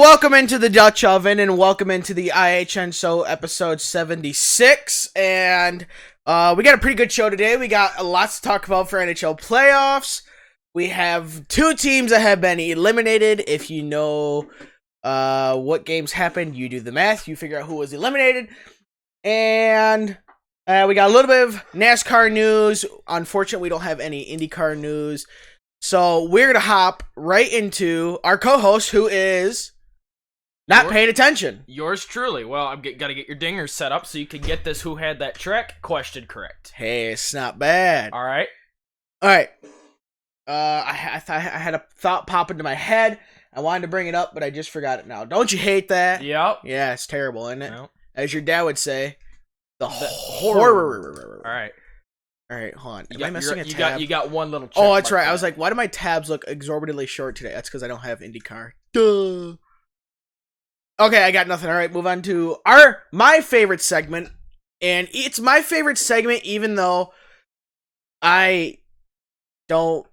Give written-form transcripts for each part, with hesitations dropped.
Welcome into the Dutch Oven and welcome into the IHN show episode 76. And we got a pretty good show today. We got lots to talk about for NHL playoffs. We have two teams that have been eliminated. If you know what games happened, you do the math. You figure out who was eliminated. And we got a little bit of NASCAR news. Unfortunately, we don't have any IndyCar news. So we're going to hop right into our co-host who is not paying attention. Yours truly. Well, I've got to get your dingers set up so you can get this who had that track question correct. Hey, it's not bad. All right. I had a thought pop into my head. I wanted to bring it up, but I just forgot it now. Don't you hate that? Yep. Yeah, it's terrible, isn't it? Yep. As your dad would say, the horror. All right. All right, hold on. Am I missing a tab? You got one little check. Oh, that's right. I was like, why do my tabs look exorbitantly short today? That's because I don't have IndyCar. Duh. Okay, I got nothing. All right, move on to my favorite segment. And it's my favorite segment even though I'm the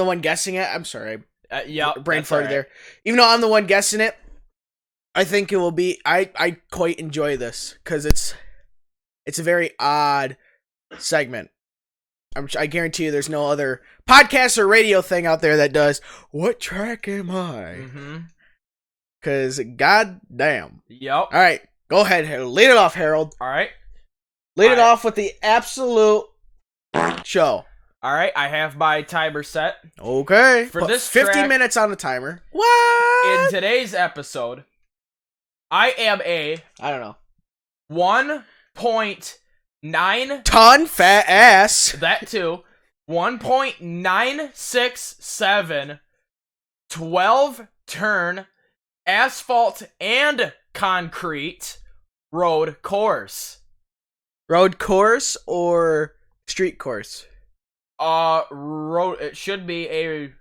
one guessing it. I'm sorry. Yeah. Brain farted there. Even though I'm the one guessing it, I think it will be, I quite enjoy this because it's a very odd segment. I guarantee you there's no other podcast or radio thing out there that does, what track am I? Mm-hmm. Because, goddamn. Yep. All right, go ahead, Harold. Lead it off, Harold. All right. Lead it off with the absolute show. All right, I have my timer set. Okay. For this 50 track, minutes on the timer. What? in today's episode, I am a... I don't know. 1.9... ton fat ass. That too. 1.967 12-turn asphalt and concrete road course. Road course or street course? It should be a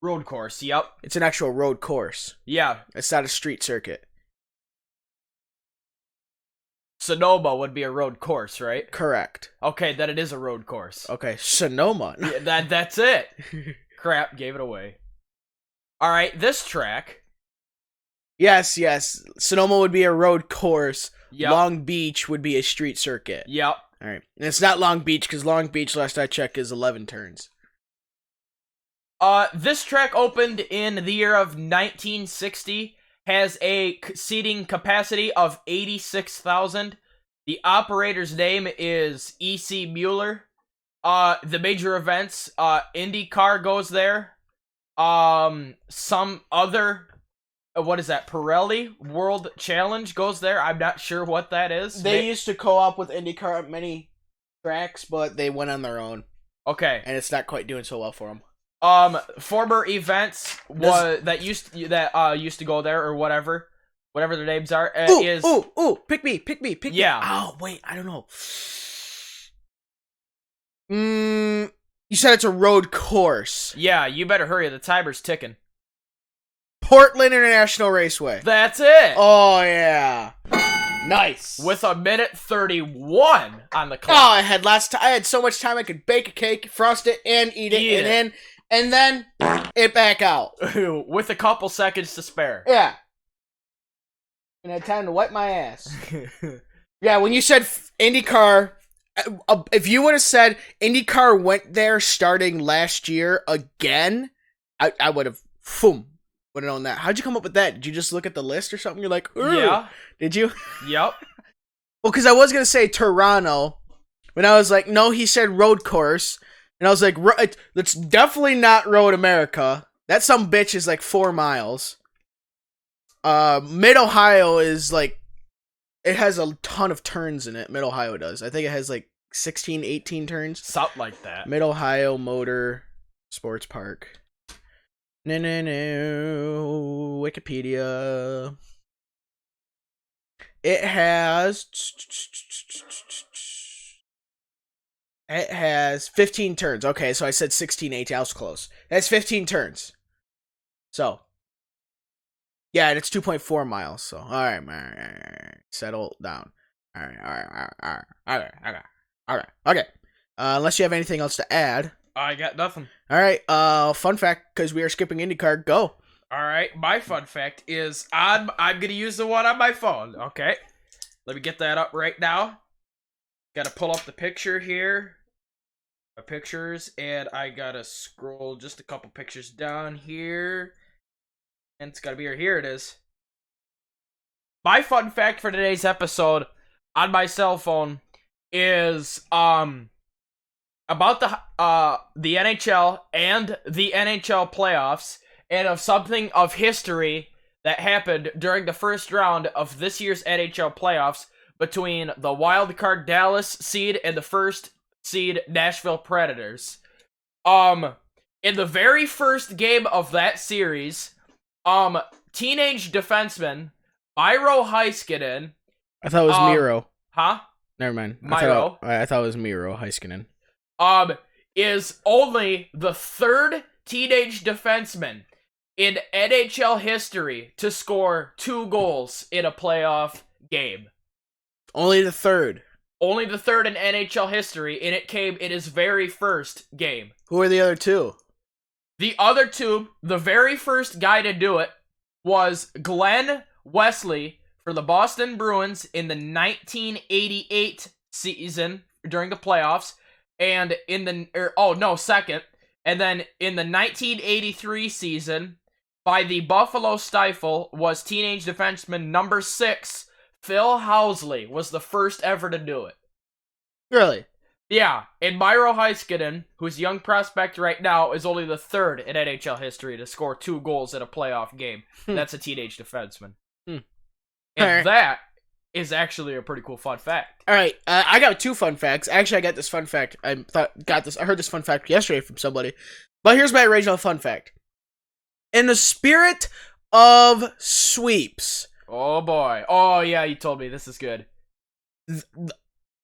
road course. Yep. It's an actual road course. Yeah. It's not a street circuit. Sonoma would be a road course, right? Correct. Okay, then it is a road course. Okay, Sonoma. Yeah, that's it. Crap, gave it away. All right, this track. Yes. Sonoma would be a road course. Yep. Long Beach would be a street circuit. Yep. All right. And it's not Long Beach because Long Beach, last I checked, is 11 turns. This track opened in the year of 1960. Has a seating capacity of 86,000. The operator's name is E.C. Mueller. The major events, IndyCar goes there. Some other, what is that, Pirelli World Challenge goes there. I'm not sure what that is. They used to co-op with IndyCar at many tracks, but they went on their own. Okay. And it's not quite doing so well for them. Former events used to go there or whatever their names are. Pick me. Yeah. Oh wait, I don't know. You said it's a road course. Yeah, you better hurry. The timer's ticking. Portland International Raceway. That's it. Oh yeah. Nice. With 1:31 on the clock. Oh, I had so much time I could bake a cake, frost it, and eat it. And then it back out. With a couple seconds to spare. Yeah. And I had time to wipe my ass. Yeah, when you said IndyCar, if you would have said IndyCar went there starting last year again, I would have, would have known that. How'd you come up with that? Did you just look at the list or something? You're like, ooh. Yeah. Did you? Yep. Well, because I was going to say Toronto, but I was like, no, he said road course. And I was like, that's definitely not Road America. That some bitch is like 4 miles. Mid-Ohio is like, it has a ton of turns in it. Mid-Ohio does. I think it has like 16, 18 turns. Something like that. Mid-Ohio Motor Sports Park. No. Wikipedia. It has 15 turns. Okay, so I said 16, 18. I was close. That's 15 turns. So, yeah, and it's 2.4 miles. So, all right. Settle down. All right. Okay. Unless you have anything else to add. I got nothing. All right. Fun fact, because we are skipping IndyCar. Go. All right, my fun fact is I'm gonna use the one on my phone. Okay, let me get that up right now. Gotta pull up the picture here, my pictures, and I gotta scroll just a couple pictures down here, and it's gotta be here. Here it is. My fun fact for today's episode on my cell phone is about the NHL and the NHL playoffs, and of something of history that happened during the first round of this year's NHL playoffs between the wild card Dallas seed and the first seed Nashville Predators. In the very first game of that series, teenage defenseman Miro Heiskanen. I thought it was Miro. Huh? Never mind. Miro. I thought it was Miro Heiskanen. Is only the third teenage defenseman in NHL history to score 2 goals in a playoff game. Only the third. Only the third in NHL history, and it came in his very first game. Who are the other two? The other two, the very first guy to do it was Glenn Wesley for the Boston Bruins in the 1988 season during the playoffs, and second. And then in the 1983 season, by the Buffalo Stifle, was teenage defenseman number 6, Phil Housley, was the first ever to do it. Really? Yeah, and Miro Heiskanen, who's a young prospect right now, is only the third in NHL history to score 2 goals in a playoff game. That's a teenage defenseman. And that is actually a pretty cool fun fact. All right, I got 2 fun facts. Actually, I got this fun fact. I heard this fun fact yesterday from somebody. But here's my original fun fact. In the spirit of sweeps. Oh boy. Oh yeah, you told me. This is good.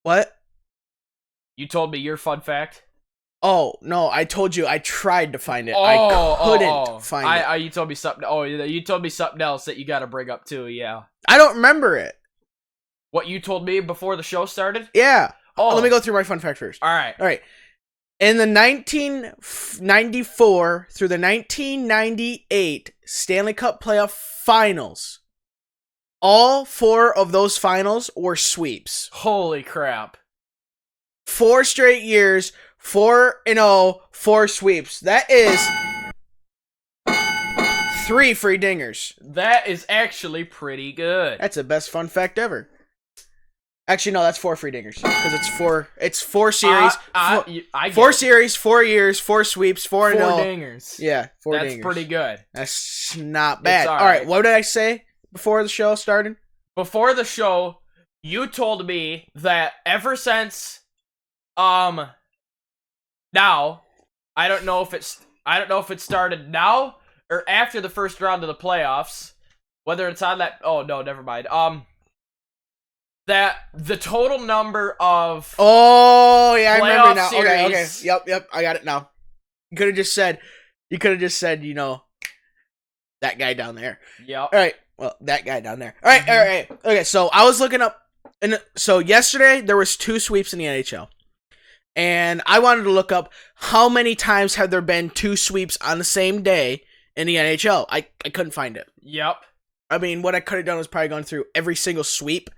What? You told me your fun fact? Oh, no, I told you I tried to find it. I couldn't find it. You told me something. Oh, you told me something else that you got to bring up too, yeah. I don't remember it. What you told me before the show started? Yeah. Oh. Let me go through my fun fact first. All right. In the 1994 through the 1998 Stanley Cup playoff finals, all 4 of those finals were sweeps. Holy crap. 4 straight years, 4-0, 4 sweeps. That is 3 free dingers. That is actually pretty good. That's the best fun fact ever. Actually, no, that's 4 free dingers because it's 4 series. 4 series, 4 years, 4 sweeps, 4-0. 4 dingers. Yeah, 4 dingers. That's pretty good. That's not bad. All right, what did I say before the show started? Before the show, you told me that ever since now, I don't know if it started now or after the first round of the playoffs, whether it's on that. Oh no, never mind. That the total number of I remember now. series, Okay. Yep, I got it now. You could have just said, that guy down there. Yep. All right. Well, that guy down there. All right. Okay, so I was looking up, and so yesterday there was 2 sweeps in the NHL, and I wanted to look up how many times have there been 2 sweeps on the same day in the NHL. I couldn't find it. Yep. I mean, what I could have done was probably gone through every single sweep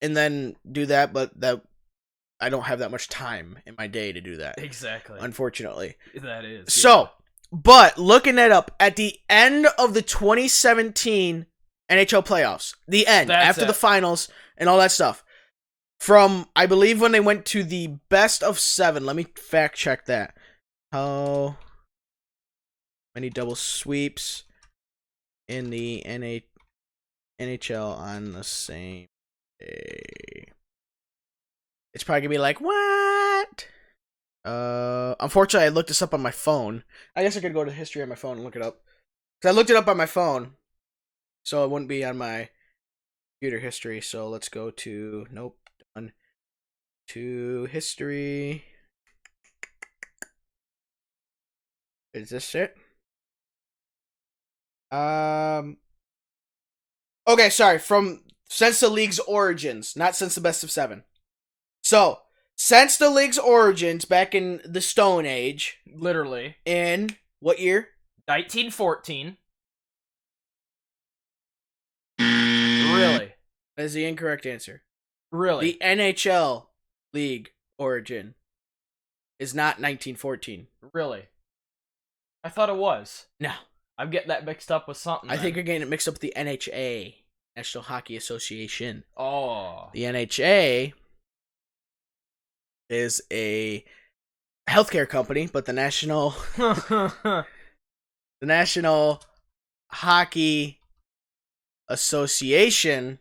and then do that, but I don't have that much time in my day to do that. Exactly. Unfortunately. That is. So, but looking it up, at the end of the 2017 NHL playoffs, the end, after the finals and all that stuff, from, I believe, when they went to the best of 7, let me fact check that. How many double sweeps in the NHL on the same day? It's probably gonna be like, what? Unfortunately, I looked this up on my phone. I guess I could go to history on my phone and look it up. Because I looked it up on my phone, so it wouldn't be on my computer history. So let's go to, nope, done. To history. Is this it? Okay, sorry, since the league's origins, not since the best of 7. So, Since the league's origins back in the Stone Age, Literally. in what year? 1914. Really? That is the incorrect answer. Really? The NHL league origin is not 1914. Really? I thought it was. No. I'm getting that mixed up with something. I think you're getting it mixed up with the NHA, National Hockey Association. Oh. The NHA is a healthcare company, but the National Hockey Association,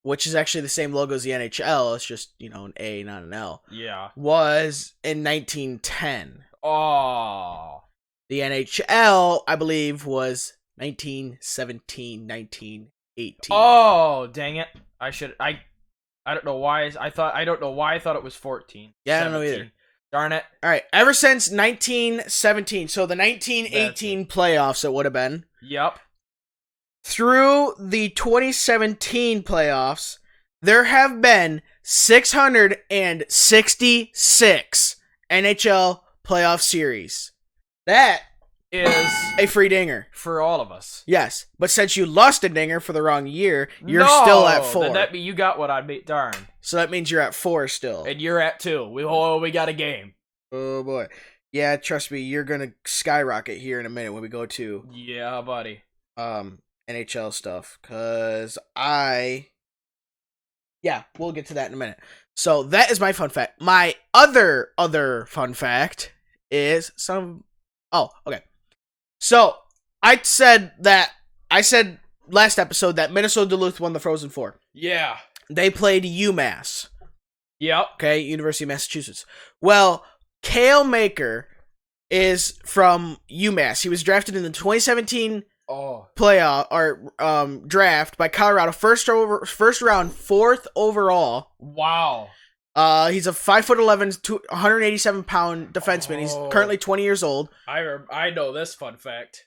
which is actually the same logo as the NHL, it's just, an A, not an L. Yeah. Was in 1910. Oh. The NHL, I believe, was 1917, 1918. Oh, dang it. I don't know why I thought it was 14. Yeah, 17. I don't know either. Darn it. All right, ever since 1917, so the 1918 playoffs it would have been, Yep. through the 2017 playoffs, there have been 666 NHL playoff series. That Is a free dinger. for all of us. Yes, but since you lost a dinger for the wrong year, you're No, still at 4. Then that mean you got what I made. Darn. So that means you're at 4 still. And you're at 2. We got a game. Oh boy. Yeah, trust me, you're gonna skyrocket here in a minute when we go to Yeah, buddy. NHL stuff. We'll get to that in a minute. So that is my fun fact. My other fun fact is okay. So I said last episode that Minnesota Duluth won the Frozen Four. Yeah. They played UMass. Yep. Okay, University of Massachusetts. Well, Cale Maker is from UMass. He was drafted in the 2017 playoff or draft by Colorado, first round, 4th overall. Wow. He's a 5'11", 187-pound defenseman. He's currently 20 years old. I know this fun fact.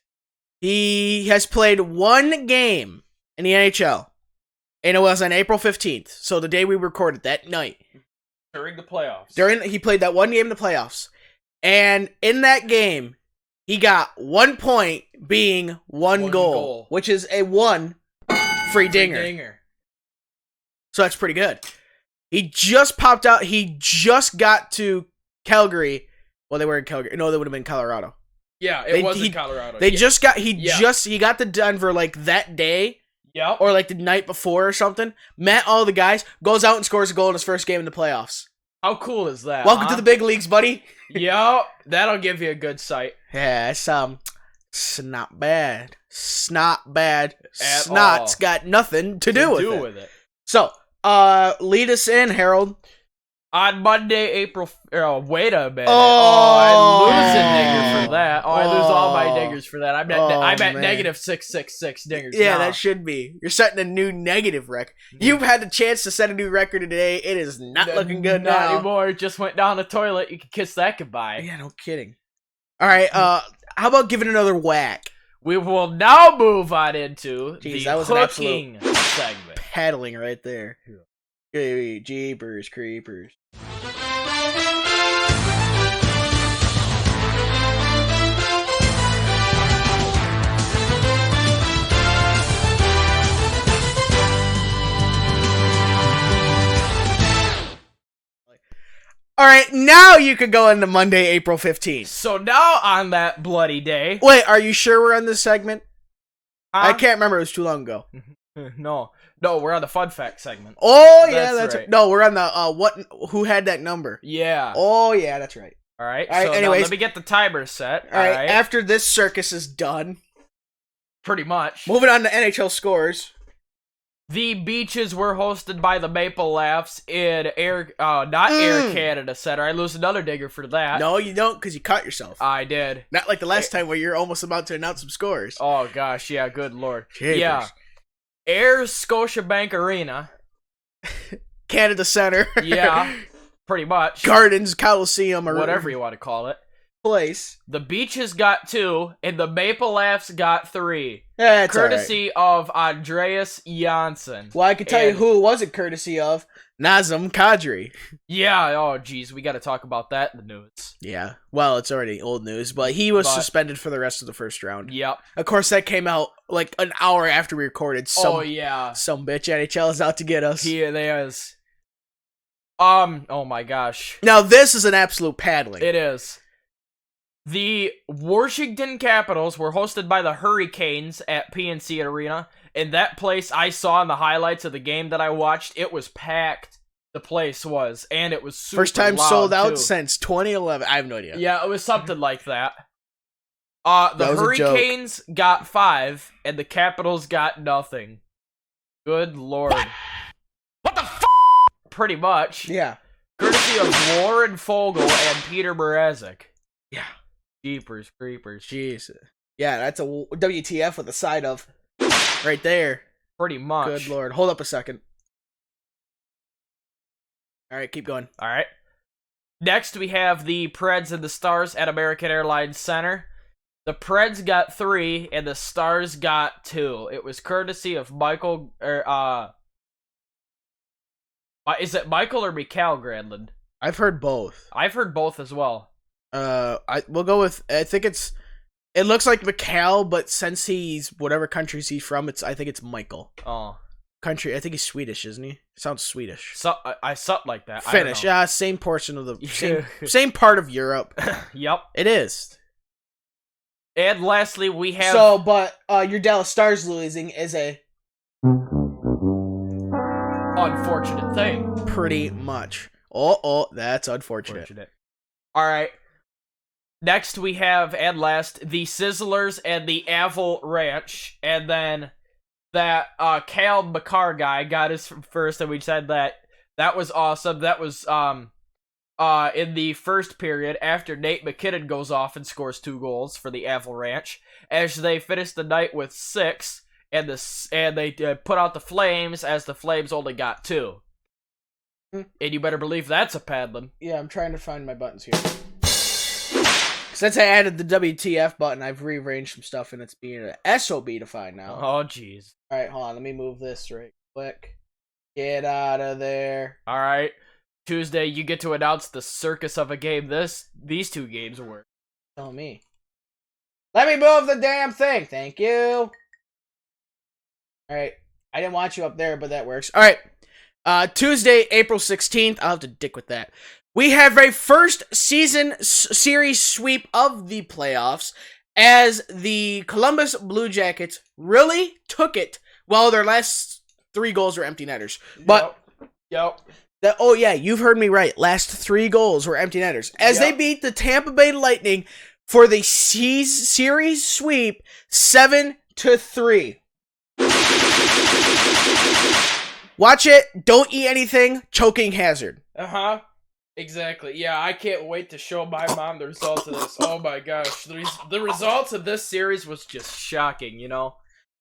He has played 1 game in the NHL, and it was on April 15th, so the day we recorded, that night. During the playoffs. He played that 1 game in the playoffs, and in that game, he got 1 point, being one goal, which is a 1 free dinger. So that's pretty good. He just popped out. He just got to Calgary. Well, they were in Calgary. No, they would have been Colorado. Yeah, it was in Colorado. He got to Denver like that day. Yep. Or like the night before or something. Met all the guys. Goes out and scores a goal in his first game in the playoffs. How cool is that? Welcome to the big leagues, buddy. Yep. That'll give you a good sight. Yeah, it's not bad. Snot bad. At Snot's all. got nothing to do with it. it. So, lead us in, Harold. On Monday, April... wait a minute. Oh, I lose a digger for that. I lose all my diggers for that. I'm at man. negative 666 dingers. Yeah, now. that should be. You're setting a new negative record. You've had the chance to set a new record today. It is not looking good Not now. anymore. It just went down the toilet. You can kiss that goodbye. Yeah, no kidding. All right, how about giving another whack? We will now move on into Jeez, the that was an hooking segment. Paddling right there. Hey, jeepers creepers. All right, now you could go into Monday, April 15th. So now on that bloody day... Wait, are you sure we're on this segment? Huh? I can't remember. It was too long ago. No, we're on the fun fact segment. Oh, yeah, that's right. right. No, we're on the, who had that number? Yeah. Oh, yeah, that's right. All right, All right, so anyways. now let me get the timer set. All right, after this circus is done, Pretty much. moving on to NHL scores. The beaches were hosted by the Maple Laughs in Air Canada Center. I lose another digger for that. No, you don't, because you caught yourself. I did. Not like the last time where you're almost about to announce some scores. Oh, gosh, yeah, good lord. Jeepers. Yeah. Air Scotiabank Arena. Canada Center. Yeah, pretty much. Gardens, Coliseum, or Whatever you want to call it. place. The Beaches got 2, and the Maple Laughs got 3. That's courtesy of Andreas Janssen. Well, I can tell you who it wasn't courtesy of. Nazem Kadri. Yeah, oh geez, we got to talk about that in the news. Yeah, well, it's already old news, but he was suspended for the rest of the first round. Yep. Of course, that came out like an hour after we recorded. Some bitch NHL is out to get us. He is. Oh my gosh. Now, this is an absolute paddling. It is. The Washington Capitals were hosted by the Hurricanes at PNC Arena. In that place, I saw in the highlights of the game that I watched, it was packed. The place was, and it was super First time loud, sold out too. since 2011. I have no idea. Yeah, it was something like that. The Hurricanes got 5, and the Capitals got nothing. Good lord. What the f***? Pretty much. Yeah. Courtesy of Warren Fogle and Peter Mrazek. Yeah. Jeepers creepers. Jeez. Yeah, that's a WTF with a side of right there. Pretty much. Good lord. Hold up a second. All right, keep going. All right. Next, we have the Preds and the Stars at American Airlines Center. The Preds got 3, and the Stars got 2. It was courtesy of Michael, is it Michael or Mikael Granlund? I've heard both. I've heard both as well. We'll go with, I think it looks like Mikael, but since he's whatever countries he's from, I think it's Michael. Oh. Country, I think he's Swedish, isn't he? Sounds Swedish. So I something like that. Finnish, yeah, same portion of the same part of Europe. Yep, it is. And lastly, we have your Dallas Stars losing is a unfortunate thing. Pretty much. Oh, that's unfortunate. All right. Next, we have and last the Sizzlers and the Avil Ranch, and then that Cal McCarr guy got his first, and we said that was awesome. That was in the first period after Nate McKinnon goes off and scores 2 goals for the Avil Ranch, as they finished the night with 6, and they put out the Flames as the Flames only got 2. And you better believe that's a paddling. Yeah, I'm trying to find my buttons here. Since I added the WTF button, I've rearranged some stuff, and it's being an SOB to find now. Oh, jeez. All right, hold on. Let me move this right quick. Get out of there. All right. Tuesday, you get to announce the circus of a game these 2 games were. Tell me. Let me move the damn thing. Thank you. All right. I didn't want you up there, but that works. All right. Tuesday, April 16th. I'll have to dick with that. We have a first season series sweep of the playoffs as the Columbus Blue Jackets really took it. Well, their last 3 goals were empty netters. But Yep. Oh, yeah, you've heard me right. Last 3 goals were empty netters. As they beat the Tampa Bay Lightning for the series sweep 7-3. Watch it. Don't eat anything. Choking hazard. Uh-huh. Exactly. Yeah, I can't wait to show my mom the results of this. Oh my gosh. The results of this series was just shocking, you know?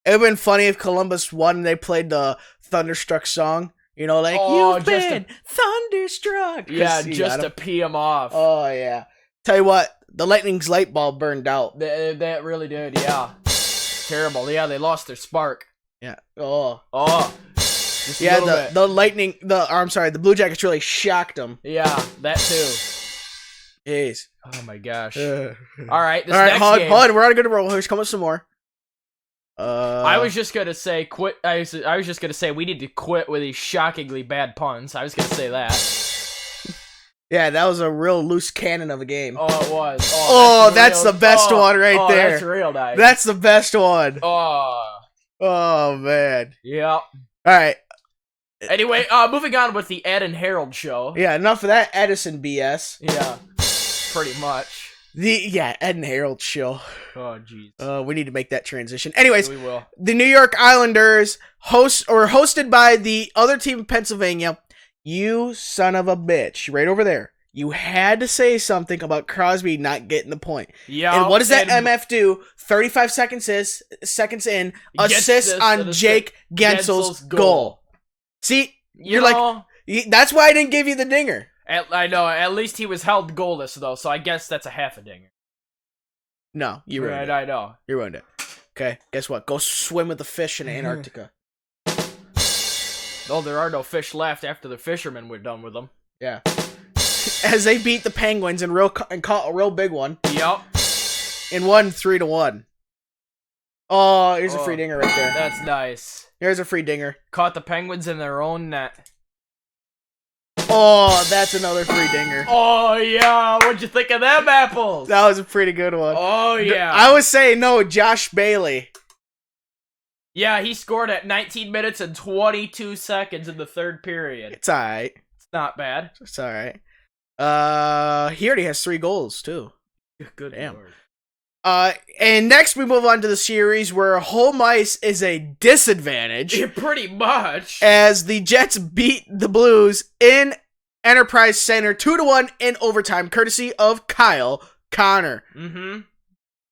It would have been funny if Columbus won and they played the Thunderstruck song. You know, like, you've been thunderstruck. Yeah, just to pee them off. Oh, yeah. Tell you what, the Lightning's light bulb burned out. That really did, yeah. Terrible. Yeah, they lost their spark. Yeah. Oh. Yeah, the Lightning, the Blue Jackets really shocked them. Yeah, that too. Jeez. Oh my gosh. All right, hold on, we're on a good roll. Here's coming some more. I was just gonna say quit. I was just gonna say we need to quit with these shockingly bad puns. I was gonna say that. Yeah, that was a real loose cannon of a game. Oh, it was. That's the best one right there. That's real nice. That's the best one. Oh man. Yep. All right. Anyway, moving on with the Ed and Harold show. Yeah, enough of that Edison BS. Yeah, pretty much. Ed and Harold show. Oh, jeez. We need to make that transition. Anyways, we will. The New York Islanders hosted by the other team in Pennsylvania. You son of a bitch. Right over there. You had to say something about Crosby not getting the point. Yeah. And what does that MF do? 35 seconds in, assist on Jake Gensel's goal. See, that's why I didn't give you the dinger. I know, at least he was held goalless, though, so I guess that's a half a dinger. No, you ruined it. I know. You ruined it. Okay, guess what? Go swim with the fish in Antarctica. Oh, there are no fish left after the fishermen were done with them. Yeah. As they beat the Penguins and caught a real big one. Yep. And won 3-1. Oh, here's a free dinger right there. That's nice. Here's a free dinger. Caught the Penguins in their own net. Oh, that's another free dinger. Oh, yeah. What'd you think of them apples? That was a pretty good one. Oh, yeah. I was saying no, Josh Bailey. Yeah, he scored at 19 minutes and 22 seconds in the third period. It's alright. It's not bad. It's alright. He already has 3 goals, too. Good Damn. Lord. And next we move on to the series where home ice is a disadvantage. Yeah, pretty much. As the Jets beat the Blues in Enterprise Center 2-1 in overtime, courtesy of Kyle Connor. Mm-hmm.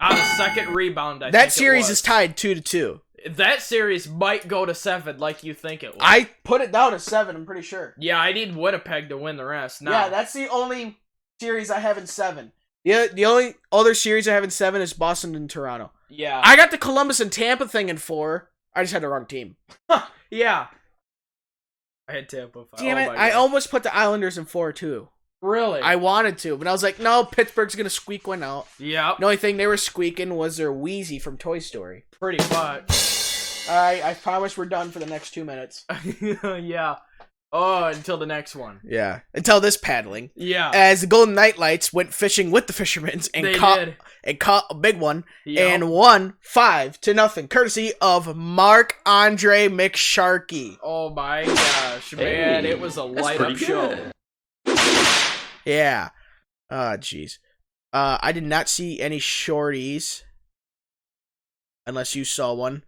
On the second rebound, I think that series it was. is tied 2-2. That series might go to 7 like you think it will. I put it down to 7, I'm pretty sure. Yeah, I need Winnipeg to win the rest. Now. Yeah, that's the only series I have in 7. Yeah, the only other series I have in 7 is Boston and Toronto. Yeah. I got the Columbus and Tampa thing in 4. I just had the wrong team. Yeah. I had Tampa 5. Damn it, I almost put the Islanders in 4 too. Really? I wanted to, but I was like, no, Pittsburgh's going to squeak one out. Yep. The only thing they were squeaking was their Wheezy from Toy Story. Pretty much. Alright, I promise we're done for the next 2 minutes. Yeah. Oh, until the next one. Yeah. Until this paddling. Yeah. As the Golden Knights went fishing with the fishermen and caught a big one. Yep. And won 5-0, courtesy of Marc-Andre McSharkey. Oh my gosh, man. It was a light-up show. Yeah. Oh, jeez. I did not see any shorties. Unless you saw one.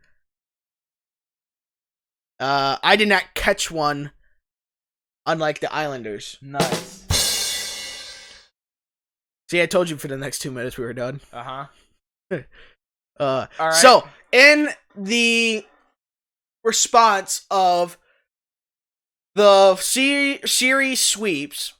I did not catch one. Unlike the Islanders. Nice. See, I told you for the next 2 minutes we were done. Uh-huh. All right. So, in the response of the series sweeps,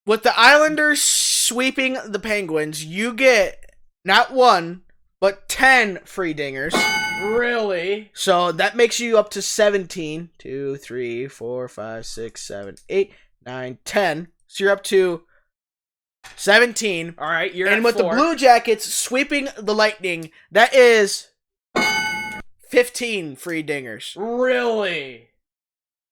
with the Islanders sweeping the Penguins, you get not 1, but 10 free dingers. Really? So that makes you up to 17. 2, 3, 4, 5, 6, 7, 8, 9, 10. So you're up to 17. All right, you're and at with 4. the Blue Jackets sweeping the Lightning, that is 15 free dingers. Really?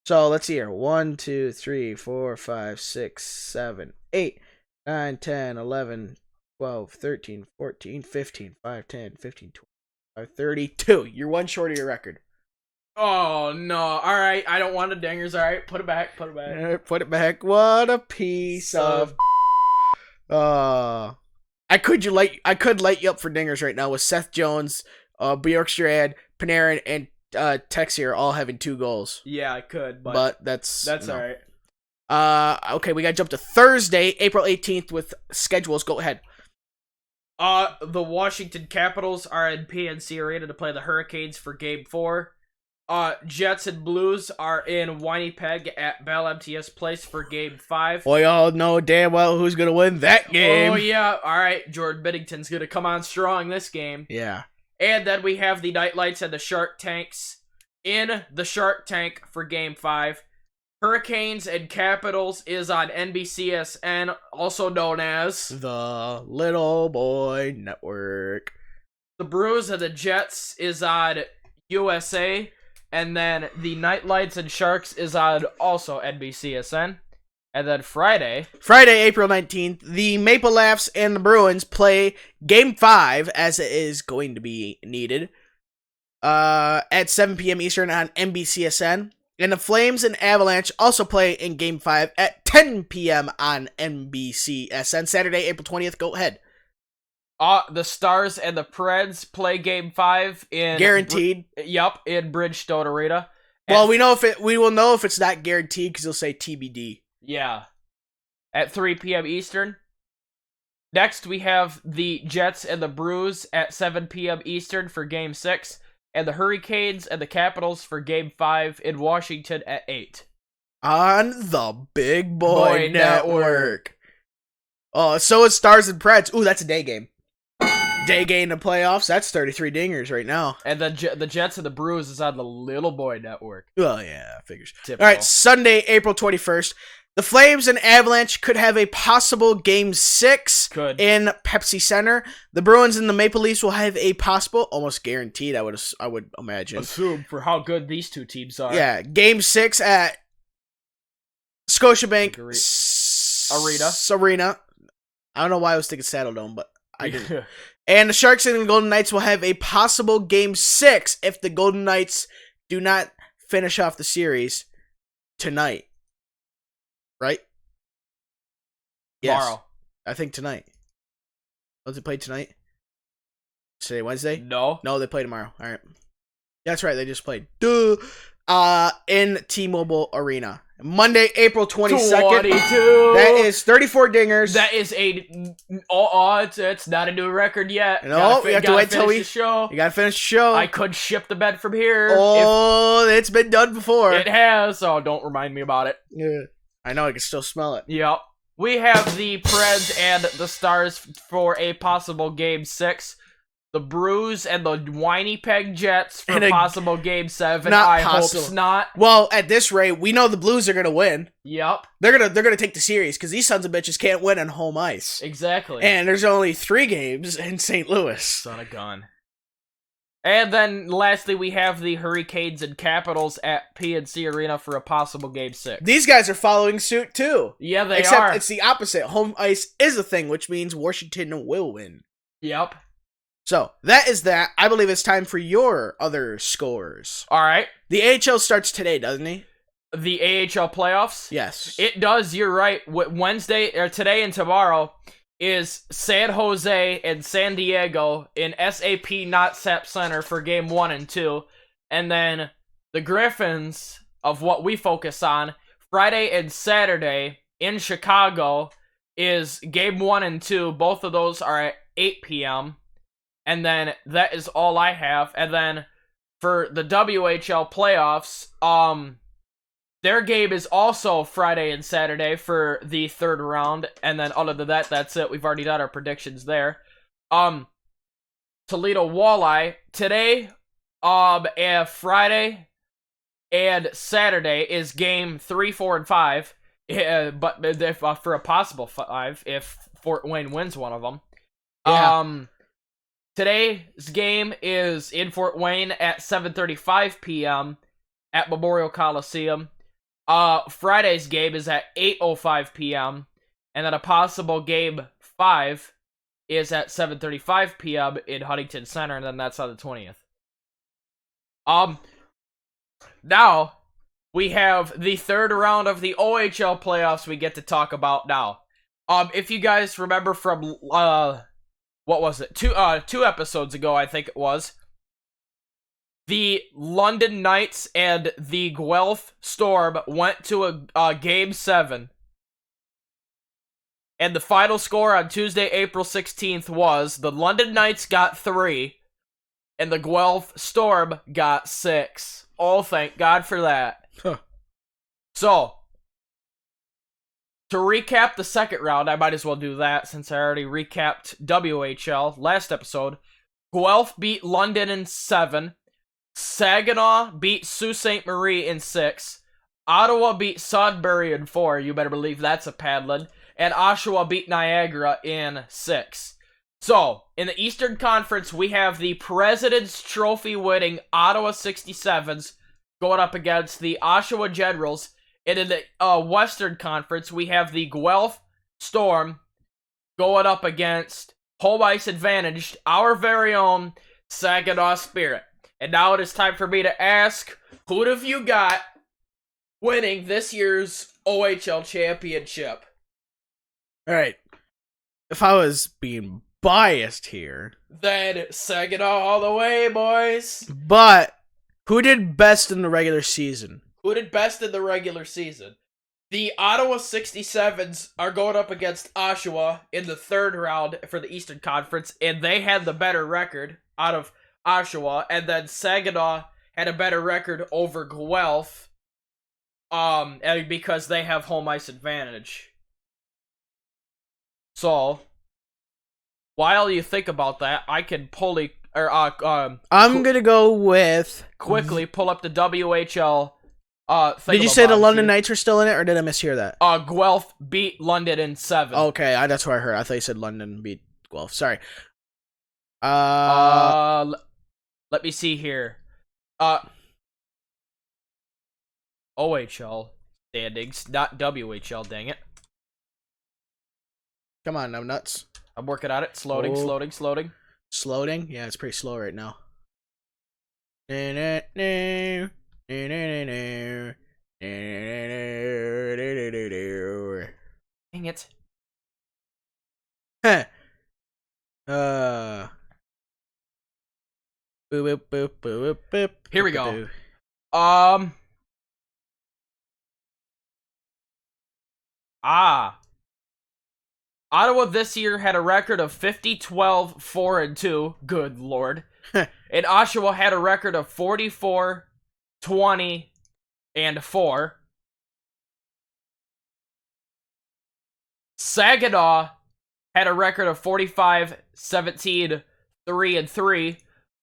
So let's see here. 1, 2, 3, 4, 5, 6, 7, 8, 9, 10, 11, 12, 13, 14, 15, 5, 10, 15, 20. 32. You're 1 short of your record. Oh, no. All right. I don't want the dingers. All right. Put it back. Put it back. Put it back. What a piece of... I could light you up for dingers right now with Seth Jones, Bjorkstrand, Panarin, and Texier all having 2 goals. Yeah, I could. But that's no. All right. Okay, we got to jump to Thursday, April 18th with schedules. Go ahead. The Washington Capitals are in PNC Arena to play the Hurricanes for Game 4. Jets and Blues are in Winnipeg at Bell MTS Place for Game 5. We all know damn well who's going to win that game. Oh, yeah. All right. Jordan Binnington's going to come on strong this game. Yeah. And then we have the Nightlights and the Shark Tanks in the Shark Tank for Game 5. Hurricanes and Capitals is on NBCSN, also known as the Little Boy Network. The Brews and the Jets is on USA, and then the Nightlights and Sharks is on also NBCSN. And then Friday, April 19th, the Maple Leafs and the Bruins play Game 5, as it is going to be needed, at 7 p.m. Eastern on NBCSN. And the Flames and Avalanche also play in Game 5 at 10 p.m. on NBCSN. Saturday, April 20th. Go ahead. The Stars and the Preds play Game 5 in... Guaranteed. In Bridgestone Arena. Well, we will know if it's not guaranteed because it'll say TBD. Yeah. At 3 p.m. Eastern. Next, we have the Jets and the Brews at 7 p.m. Eastern for Game 6. And the Hurricanes and the Capitals for Game 5 in Washington at 8. On the Big Boy Network. Oh, so is Stars and Preds. Ooh, that's a day game. Day game of playoffs. That's 33 dingers right now. And the Jets and the Brews is on the Little Boy Network. Well, yeah, figures. Typical. All right, Sunday, April 21st. The Flames and Avalanche could have a possible Game 6 in Pepsi Center. The Bruins and the Maple Leafs will have a possible, almost guaranteed, I would imagine. Assume for how good these two teams are. Yeah, Game 6 at Scotiabank Arena. I don't know why I was thinking Saddle Dome, but I didn't. And the Sharks and the Golden Knights will have a possible Game 6 if the Golden Knights do not finish off the series tonight. Right? Yes. Tomorrow. I think tonight. Don't they play tonight? Today, Wednesday? No, they play tomorrow. All right. That's right. They just played. In T-Mobile Arena. Monday, April 22nd. 22. That is 34 dingers. That is it's not a new record yet. No, we have to wait till the show. You gotta finish the show. I could ship the bed from here. Oh, it's been done before. It has, so don't remind me about it. Yeah. I know, I can still smell it. Yep. We have the Preds and the Stars for a possible Game 6. The Brews and the Winnipeg Jets for a possible Game 7. I hope not. Well, at this rate, we know the Blues are gonna win. Yep. They're gonna take the series because these sons of bitches can't win on home ice. Exactly. And there's only 3 games in St. Louis. Son of a gun. And then lastly, we have the Hurricanes and Capitals at PNC Arena for a possible Game 6. These guys are following suit too. Yeah, they are. Except it's the opposite. Home ice is a thing, which means Washington will win. Yep. So, that is that. I believe it's time for your other scores. All right. The AHL starts today, doesn't he? The AHL playoffs? Yes. It does, you're right. Wednesday, or today and tomorrow, is San Jose and San Diego in SAP NotSap Center for Game 1 and 2. And then the Griffins, of what we focus on, Friday and Saturday in Chicago is Game 1 and 2. Both of those are at 8 p.m., and then that is all I have. And then for the WHL playoffs, their game is also Friday and Saturday for the third round. And then other than that, that's it. We've already done our predictions there. Toledo Walleye today, and Friday and Saturday is game 3, 4, and 5. But if, for a possible 5 if Fort Wayne wins one of them. Yeah. Today's game is in Fort Wayne at 7:35 p.m. at Memorial Coliseum. Friday's game is at 8:05 p.m. and then a possible game 5 is at 7:35 p.m. in Huntington Center, and then that's on the 20th. Now we have the third round of the OHL playoffs we get to talk about now. If you guys remember from what was it? Two episodes ago, I think it was. The London Knights and the Guelph Storm went to a Game 7. And the final score on Tuesday, April 16th was the London Knights got 3 and the Guelph Storm got 6. Oh, thank God for that. Huh. So, to recap the second round, I might as well do that since I already recapped WHL last episode. Guelph beat London in 7. Saginaw beat Sault Ste. Marie in 6. Ottawa beat Sudbury in 4. You better believe that's a paddling. And Oshawa beat Niagara in 6. So, in the Eastern Conference, we have the President's Trophy winning Ottawa 67s going up against the Oshawa Generals. And in the Western Conference, we have the Guelph Storm going up against home ice advantaged, our very own Saginaw Spirit. And now it is time for me to ask, who have you got winning this year's OHL championship? All right. If I was being biased here, then Saginaw all the way, boys. But who did best in the regular season? Who did best in the regular season? The Ottawa 67s are going up against Oshawa in the third round for the Eastern Conference, and they had the better record out of Oshawa, and then Saginaw had a better record over Guelph, and because they have home ice advantage. So, while you think about that, I can I'm gonna go with quickly pull up the WHL. Did you say the London Knights are still in it, or did I mishear that? Guelph beat London in 7. Okay, that's what I heard. I thought you said London beat Guelph. Sorry. Let me see here. OHL standings, not WHL. Dang it! Come on, now nuts. I'm working on it. Loading. Sloading? Yeah, it's pretty slow right now. Dang it. Boop, boop, boop, boop, boop, Here we go. Ottawa this year had a record of 50-12-4-2. Good lord. And Oshawa had a record of 44-20-4. Saginaw had a record of 45-17-3-3.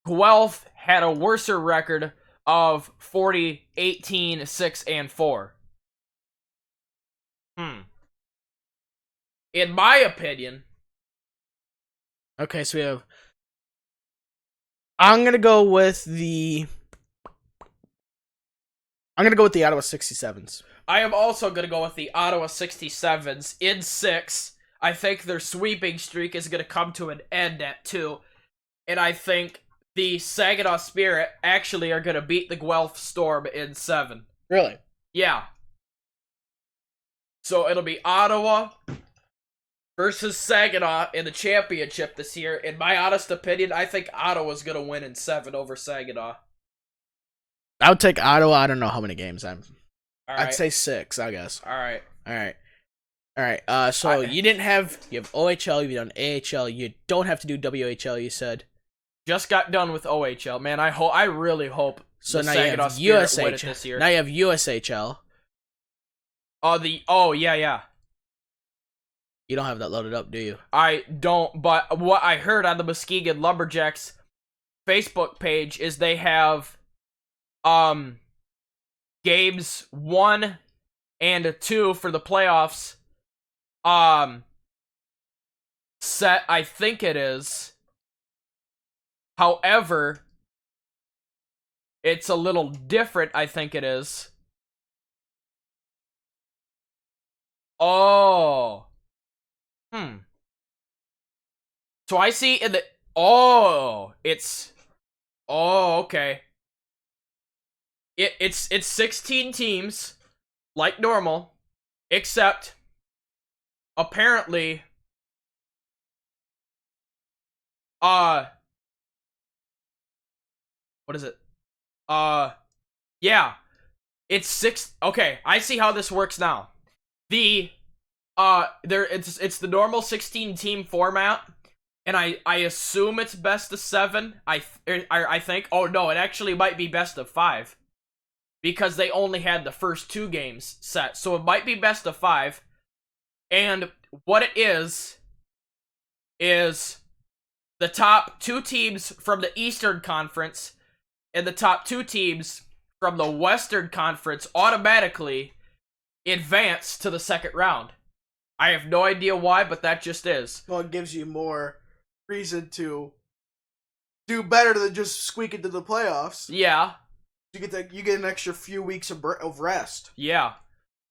Guelph had a worser record of 40-18-6-4. In my opinion. Okay, so we have. I'm gonna go with the Ottawa 67s. I am also gonna go with the Ottawa 67s in 6. I think their sweeping streak is gonna come to an end at 2. And I think the Saginaw Spirit actually are gonna beat the Guelph Storm in 7. Really? Yeah. So it'll be Ottawa versus Saginaw in the championship this year. In my honest opinion, I think Ottawa's going to win in 7 over Saginaw. I would take Ottawa. I don't know how many games I'd say 6, I guess. All right. So you have OHL, you've done AHL, you don't have to do WHL, you said. Just got done with OHL. Man, I really hope so now Saginaw you have Spirit win it this year. Now you have USHL. Yeah. You don't have that loaded up, do you? I don't, but what I heard on the Muskegon Lumberjacks Facebook page is they have games 1 and 2 for the playoffs set, I think it is. However, it's a little different, I think it is. Oh. So I see in the... okay. It's 16 teams, like normal, except apparently what is it? Yeah. It's 6. Okay, I see how this works now. It's the normal 16 team format, and I assume it's best of 7. I think. Oh no, it actually might be best of 5, because they only had the first 2 games set, so it might be best of 5. And what it is the top 2 teams from the Eastern Conference and the top 2 teams from the Western Conference automatically advance to the second round. I have no idea why, but that just is. Well, it gives you more reason to do better than just squeak into the playoffs. Yeah. You get an extra few weeks of rest. Yeah.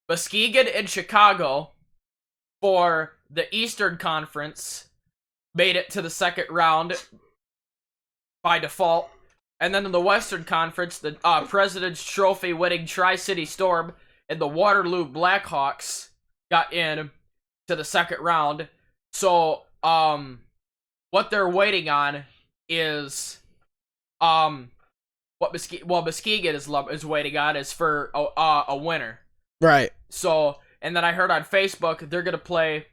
Muskegon and Chicago for the Eastern Conference made it to the second round by default. And then in the Western Conference, the President's Trophy winning Tri-City Storm and the Waterloo Blackhawks got in to the second round. So, what they're waiting on is, what Muskegon is waiting on is for a winner. Right. So, and then I heard on Facebook they're gonna play,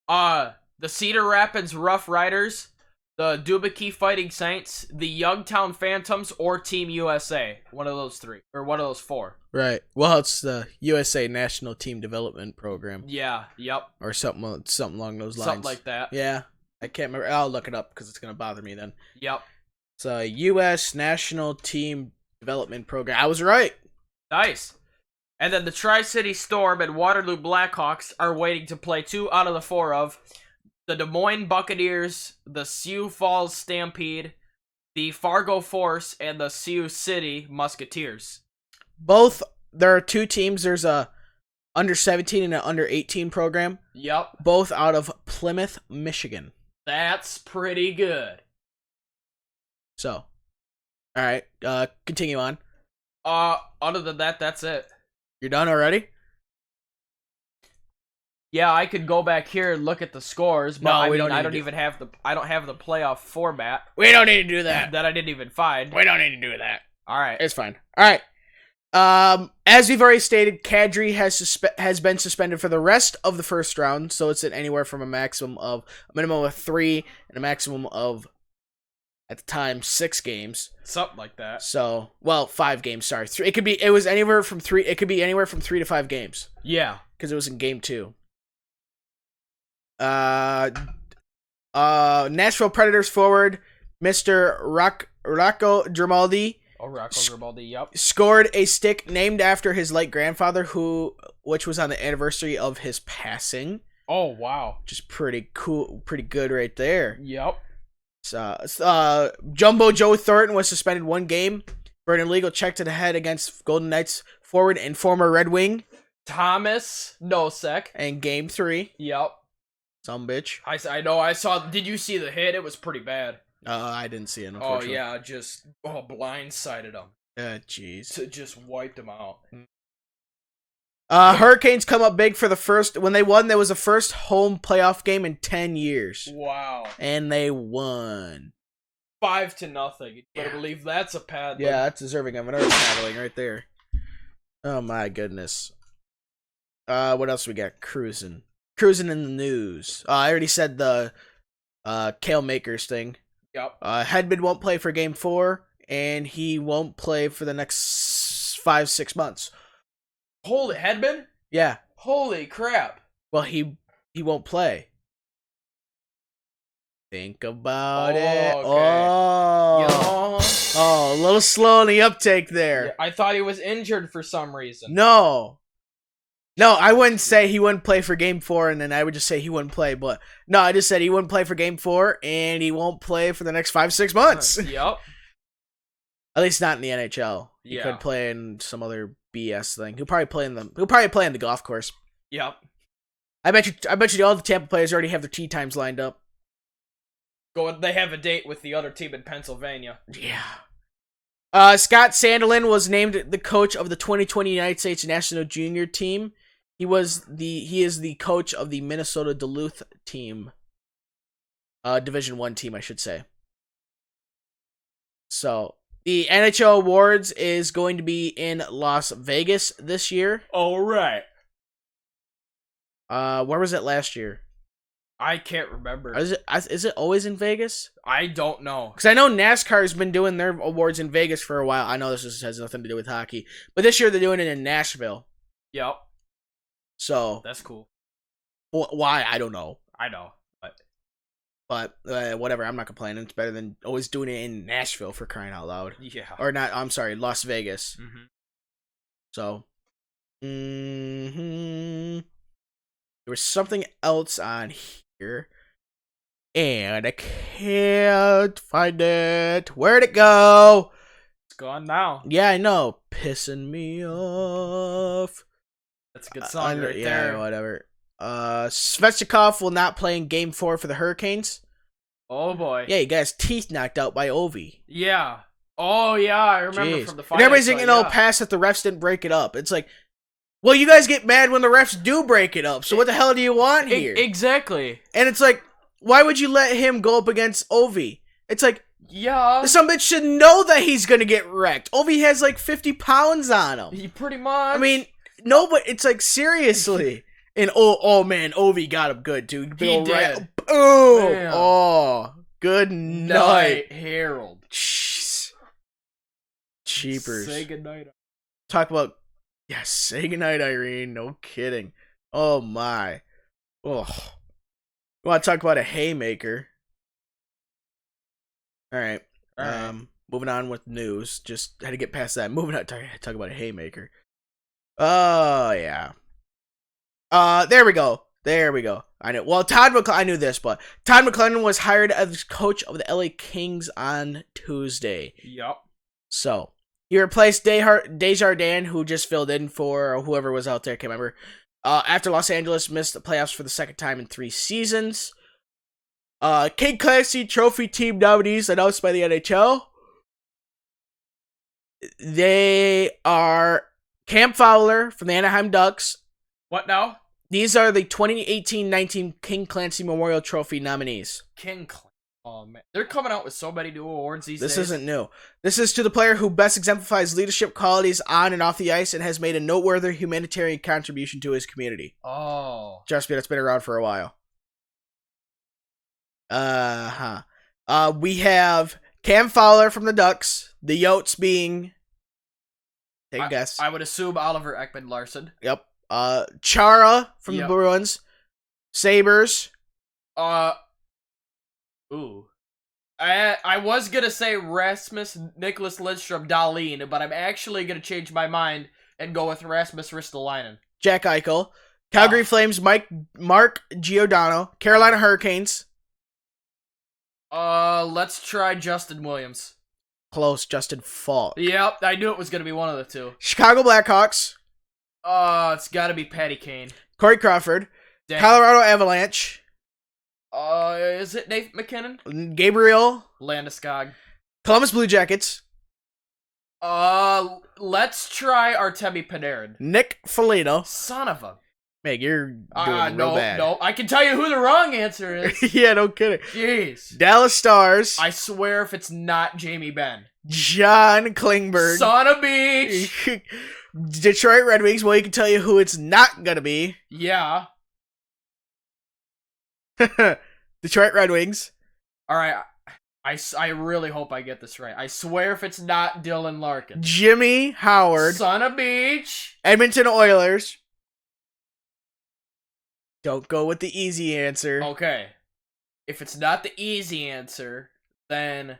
the Cedar Rapids Rough Riders, the Dubaki Fighting Saints, the Youngtown Phantoms, or Team USA. One of those 3. Or one of those 4. Right. Well, it's the USA National Team Development Program. Yeah, yep. Or something along those lines. Something like that. Yeah. I can't remember. I'll look it up because it's gonna bother me then. Yep. It's a U.S. National Team Development Program. I was right. Nice. And then the Tri-City Storm and Waterloo Blackhawks are waiting to play 2 out of the 4 of the Des Moines Buccaneers, the Sioux Falls Stampede, the Fargo Force, and the Sioux City Musketeers. There are 2 teams. There's a under 17 and an under 18 program. Yep. Both out of Plymouth, Michigan. That's pretty good. So, all right, continue on. Other than that, that's it. You're done already? Yeah, I could go back here and look at the scores, but I don't have the playoff format. We don't need to do that. That I didn't even find. We don't need to do that. All right. It's fine. All right. As we've already stated, Kadri has been suspended for the rest of the first round, so it's at anywhere from a minimum of 3 and a maximum of, at the time, 6 games. Something like that. So, 5 games. Sorry, 3. It was anywhere from 3. It could be anywhere from 3 to 5 games. Yeah, because it was in game 2. Nashville Predators forward Mr. Rocco Grimaldi. Oh, Rocco Grimaldi, yep. Scored a stick named after his late grandfather, which was on the anniversary of his passing. Oh, wow. Which is pretty cool, pretty good right there. Yep. Jumbo Joe Thornton was suspended 1 game for an illegal check to the head against Golden Knights forward and former Red Wing Thomas Nosek. in game 3. Yep. Some bitch. I know, I saw, did you see the hit? It was pretty bad. I didn't see it, Oh, yeah, blindsided him. Jeez. Just wiped him out. Hurricanes come up big for the first, when they won, there was the first home playoff game in 10 years. Wow. And they won. 5-0. You better believe that's a pad. Yeah, that's deserving of another paddling right there. Oh my goodness. What else we got? Cruising in the news. I already said the Kale Makers thing. Yep. Hedman won't play for game 4, and he won't play for the next 5-6 months. Holy, Hedman? Yeah. Holy crap. Well, he won't play. Think about it. Okay. Oh. Oh, a little slow in the uptake there. Yeah, I thought he was injured for some reason. No, I wouldn't say he wouldn't play for game 4, and then I would just say he wouldn't play. But no, I just said he wouldn't play for game 4, and he won't play for the next 5-6 months. Yep. At least not in the NHL. He could play in some other BS thing. He'll probably play in the golf course. Yep. I bet you all the Tampa players already have their tee times lined up. They have a date with the other team in Pennsylvania. Yeah. Scott Sandelin was named the coach of the 2020 United States National Junior Team. He is the coach of the Minnesota Duluth team. Division 1 team, I should say. So, the NHL Awards is going to be in Las Vegas this year. All right. Where was it last year? I can't remember. Is it always in Vegas? I don't know. Because I know NASCAR has been doing their awards in Vegas for a while. I know this has nothing to do with hockey. But this year they're doing it in Nashville. Yep. So. That's cool. Why? I don't know. I know. But whatever. I'm not complaining. It's better than always doing it in Nashville, for crying out loud. Yeah. Or not. I'm sorry. Las Vegas. Mm-hmm. So. There was something else on here. And I can't find it. Where'd it go? It's gone now. Yeah, I know. Pissing me off. That's a good song right there. Yeah, whatever. Svechnikov will not play in Game 4 for the Hurricanes. Oh, boy. Yeah, he got his teeth knocked out by Ovi. Yeah. Oh, yeah, I remember from the final. And everybody's thinking, pass that the refs didn't break it up. It's like, well, you guys get mad when the refs do break it up, so what the hell do you want here? Exactly. And it's like, why would you let him go up against Ovi? It's like, yeah, some bitch should know that he's gonna get wrecked. Ovi has like 50 pounds on him. He pretty much. I mean, no, but it's like, seriously. And oh man, Ovi got him good, dude. He did. Boom! Oh, good night, Harold. Jeez. Cheapers. Say goodnight. Talk about, yes, say goodnight, Irene. No kidding. Oh my. Oh. You want to talk about a haymaker? All right. All right. Moving on with news. Just had to get past that. Moving on. Talk about a haymaker. Oh yeah. There we go. I know. Well, I knew this, but Todd McClellan was hired as coach of the LA Kings on Tuesday. Yep. So he replaced Desjardins, who just filled in for whoever was out there. I can't remember. After Los Angeles missed the playoffs for the second time in 3 seasons. King Classy Trophy team nominees announced by the NHL. They are Cam Fowler from the Anaheim Ducks. What now? These are the 2018-19 King Clancy Memorial Trophy nominees. Oh, man. They're coming out with so many new awards these days. This isn't new. This is to the player who best exemplifies leadership qualities on and off the ice and has made a noteworthy humanitarian contribution to his community. Oh. Trust me, that's been around for a while. We have Cam Fowler from the Ducks. The Yotes being... Take a guess. I would assume Oliver Ekman-Larsson. Yep. Chara from the Yep. Bruins. Sabres. Ooh. I was gonna say Rasmus Nicholas Lidstrom Dahlin, but I'm actually gonna change my mind and go with Rasmus Ristolainen. Jack Eichel. Calgary Flames, Mark Giordano. Carolina Hurricanes. Let's try Justin Williams. Close, Justin Falk. Yep, I knew it was gonna be one of the two. Chicago Blackhawks. It's gotta be Patty Kane. Corey Crawford. Dang. Colorado Avalanche. Is it Nate McKinnon? Gabriel. Landeskog. Columbus Blue Jackets. Let's try Artemi Panarin. Nick Foligno. Son of a... Meg, you're doing real bad. No, I can tell you who the wrong answer is. Yeah, no kidding. Jeez. Dallas Stars. I swear if it's not Jamie Benn. John Klingberg. Son of a beach. Detroit Red Wings. Well, you can tell you who it's not gonna be. Yeah. Detroit Red Wings. All right. I really hope I get this right. I swear if it's not Dylan Larkin. Jimmy Howard. Son of a beach. Edmonton Oilers. Don't go with the easy answer. Okay. If it's not the easy answer, then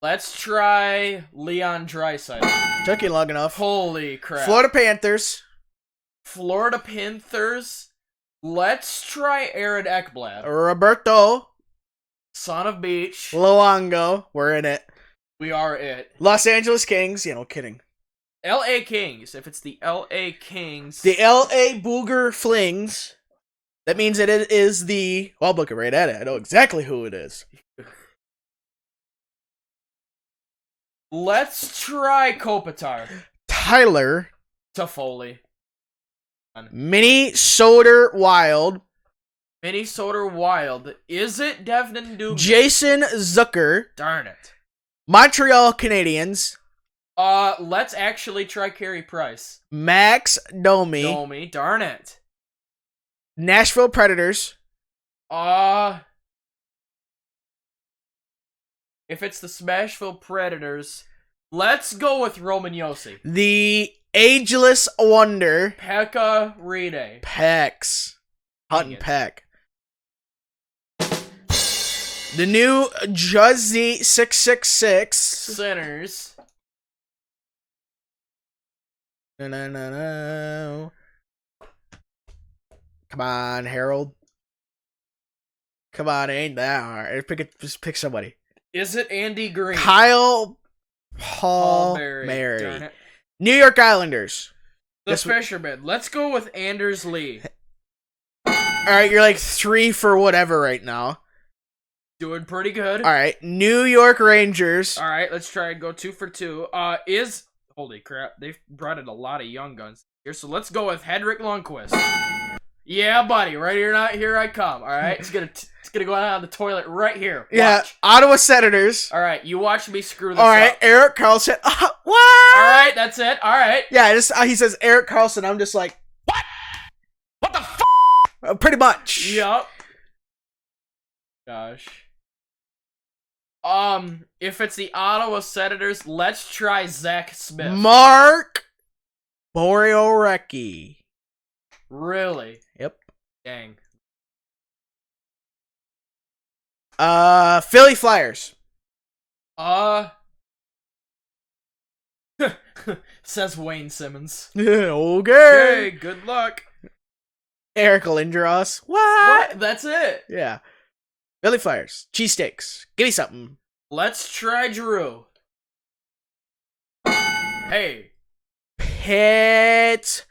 let's try Leon Draisaitl. Took you long enough. Holy crap. Florida Panthers. Florida Panthers. Let's try Aaron Ekblad. Roberto. Son of Beach. Luongo. We're in it. We are it. Los Angeles Kings. Yeah, no kidding. LA Kings. If it's the LA Kings. The LA Booger Flings. That means that it is the... Well, I'll look it right at it. I know exactly who it is. Let's try Kopitar. Tyler. Toffoli. Minnesota Wild. Minnesota Wild. Is it Devin Dubé? Jason Zucker. Darn it. Montreal Canadiens. Let's actually try Carey Price. Max Domi. Domi. Darn it. Nashville Predators. If it's the Smashville Predators, let's go with Roman Josi. The Ageless Wonder. Pekka Rinne. Pecs. Hunt and Peck. The new Jersey 666. Sinners. No. Come on, Harold. Come on, ain't that hard? Just pick somebody. Is it Andy Green? Kyle Palmieri. Darn it. New York Islanders. The Fisherman. Let's go with Anders Lee. Alright, you're like 3 for whatever right now. Doing pretty good. Alright, New York Rangers. Alright, let's try and go 2 for 2. Holy crap, they've brought in a lot of young guns here, so let's go with Henrik Lundqvist. Yeah, buddy, right here, not here I come. Alright, it's gonna go down the toilet right here. Watch. Yeah, Ottawa Senators. Alright, you watch me screw this Alright, up. Eric Carlson. What? Alright, that's it. Alright. Yeah, he says Eric Carlson. I'm just like, what? What the f? Pretty much. Yup. Gosh. If it's the Ottawa Senators, let's try Zach Smith. Mark Boriorecki. Really? Yep. Dang. Philly Flyers. Says Wayne Simmons. Okay. Hey, good luck. Eric Lindros. What? That's it. Yeah. Philly Flyers. Cheesesteaks. Give me something. Let's try Drew. Hey. Pit.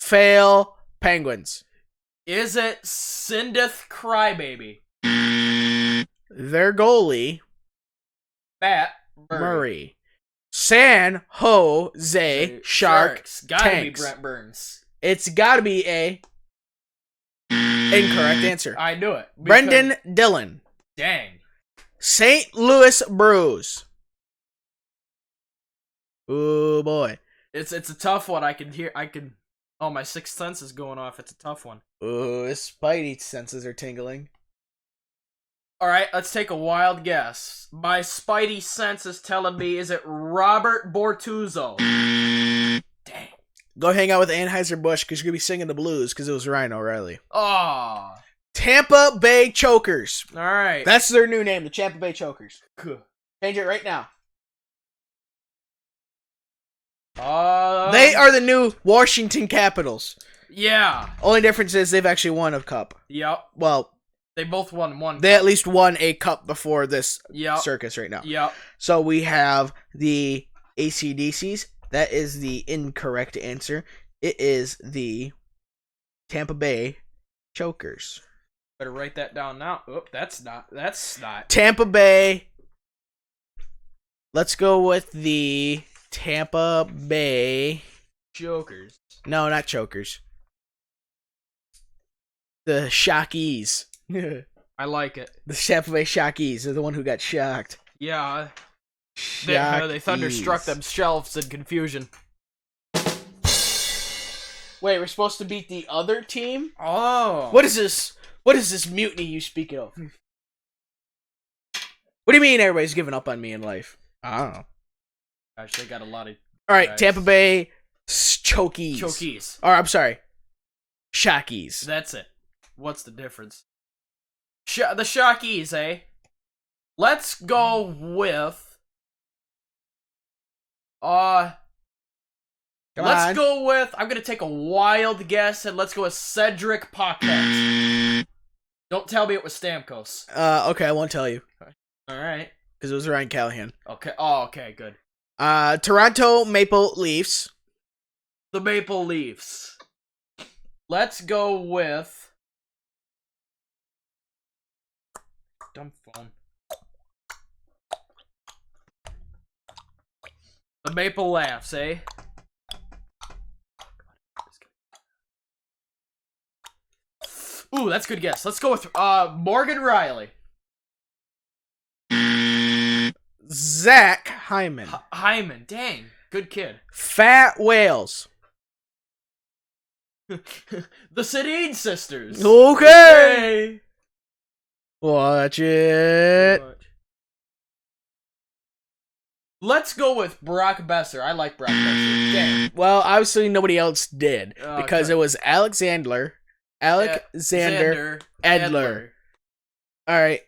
Fail. Penguins. Is it Sindeth Crybaby? Their goalie. Bat Murray. San Jose Sharks. Gotta Tanks. be Brent Burns. It's gotta be a incorrect answer. I knew it. Brendan Dillon. Dang. St. Louis Brews. Oh boy. It's a tough one. Oh, my sixth sense is going off. It's a tough one. Oh, his spidey senses are tingling. Alright, let's take a wild guess. My spidey sense is telling me, is it Robert Bortuzzo? Dang. Go hang out with Anheuser-Busch because you're going to be singing the blues because it was Ryan O'Reilly. Aw. Tampa Bay Chokers. Alright. That's their new name, the Tampa Bay Chokers. Change it right now. They are the new Washington Capitals. Yeah. Only difference is they've actually won a cup. Yep. Well, they both won one. They at least won a cup before this circus right now. Yep. So we have the AC/DCs. That is the incorrect answer. It is the Tampa Bay Chokers. Better write that down now. Oh, that's not. Tampa Bay. Let's go with the Tampa Bay Chokers. No, not Chokers. The Shockies. I like it. The Tampa Bay Shockies are the one who got shocked. Yeah. They thunderstruck themselves in confusion. Wait, we're supposed to beat the other team? Oh. What is this? What is this mutiny you speak of? What do you mean everybody's giving up on me in life? I don't know. Gosh, they got a lot of... Alright, Tampa Bay Chokies. Chokies. Or, I'm sorry. Shockies. That's it. What's the difference? The Shockies, eh? Let's go with... Let's go with... I'm going to take a wild guess, and let's go with Cedric Paquette. Don't tell me it was Stamkos. Okay, I won't tell you. Alright. Because it was Ryan Callahan. Okay. Oh, okay, good. Toronto Maple Leafs. The Maple Leafs. Let's go with... Dumb phone. The Maple Laughs, eh? Ooh, that's a good guess. Let's go with Morgan Riley. Zach Hyman. Hyman, dang. Good kid. Fat Whales. The Sedin sisters. Okay. Watch it. Let's go with Brock Besser. I like Brock Besser. Dang. Well, obviously nobody else did because it was Alexander Edler. All right.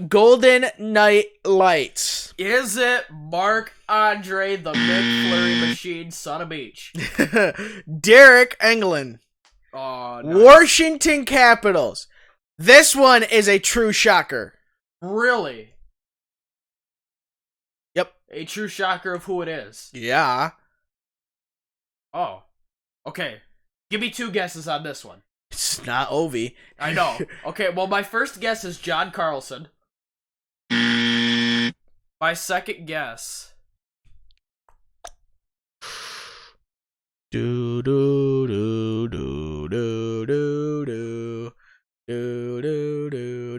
Golden Knight Lights. Is it Marc-Andre the McFlurry Machine, son of Beach? Derek Engelland. Oh, nice. Washington Capitals. This one is a true shocker. Really? Yep. A true shocker of who it is. Yeah. Oh. Okay. Give me two guesses on this one. It's not Ovi. I know. Okay, well, my first guess is John Carlson. My second guess. Do do do do do do do do do do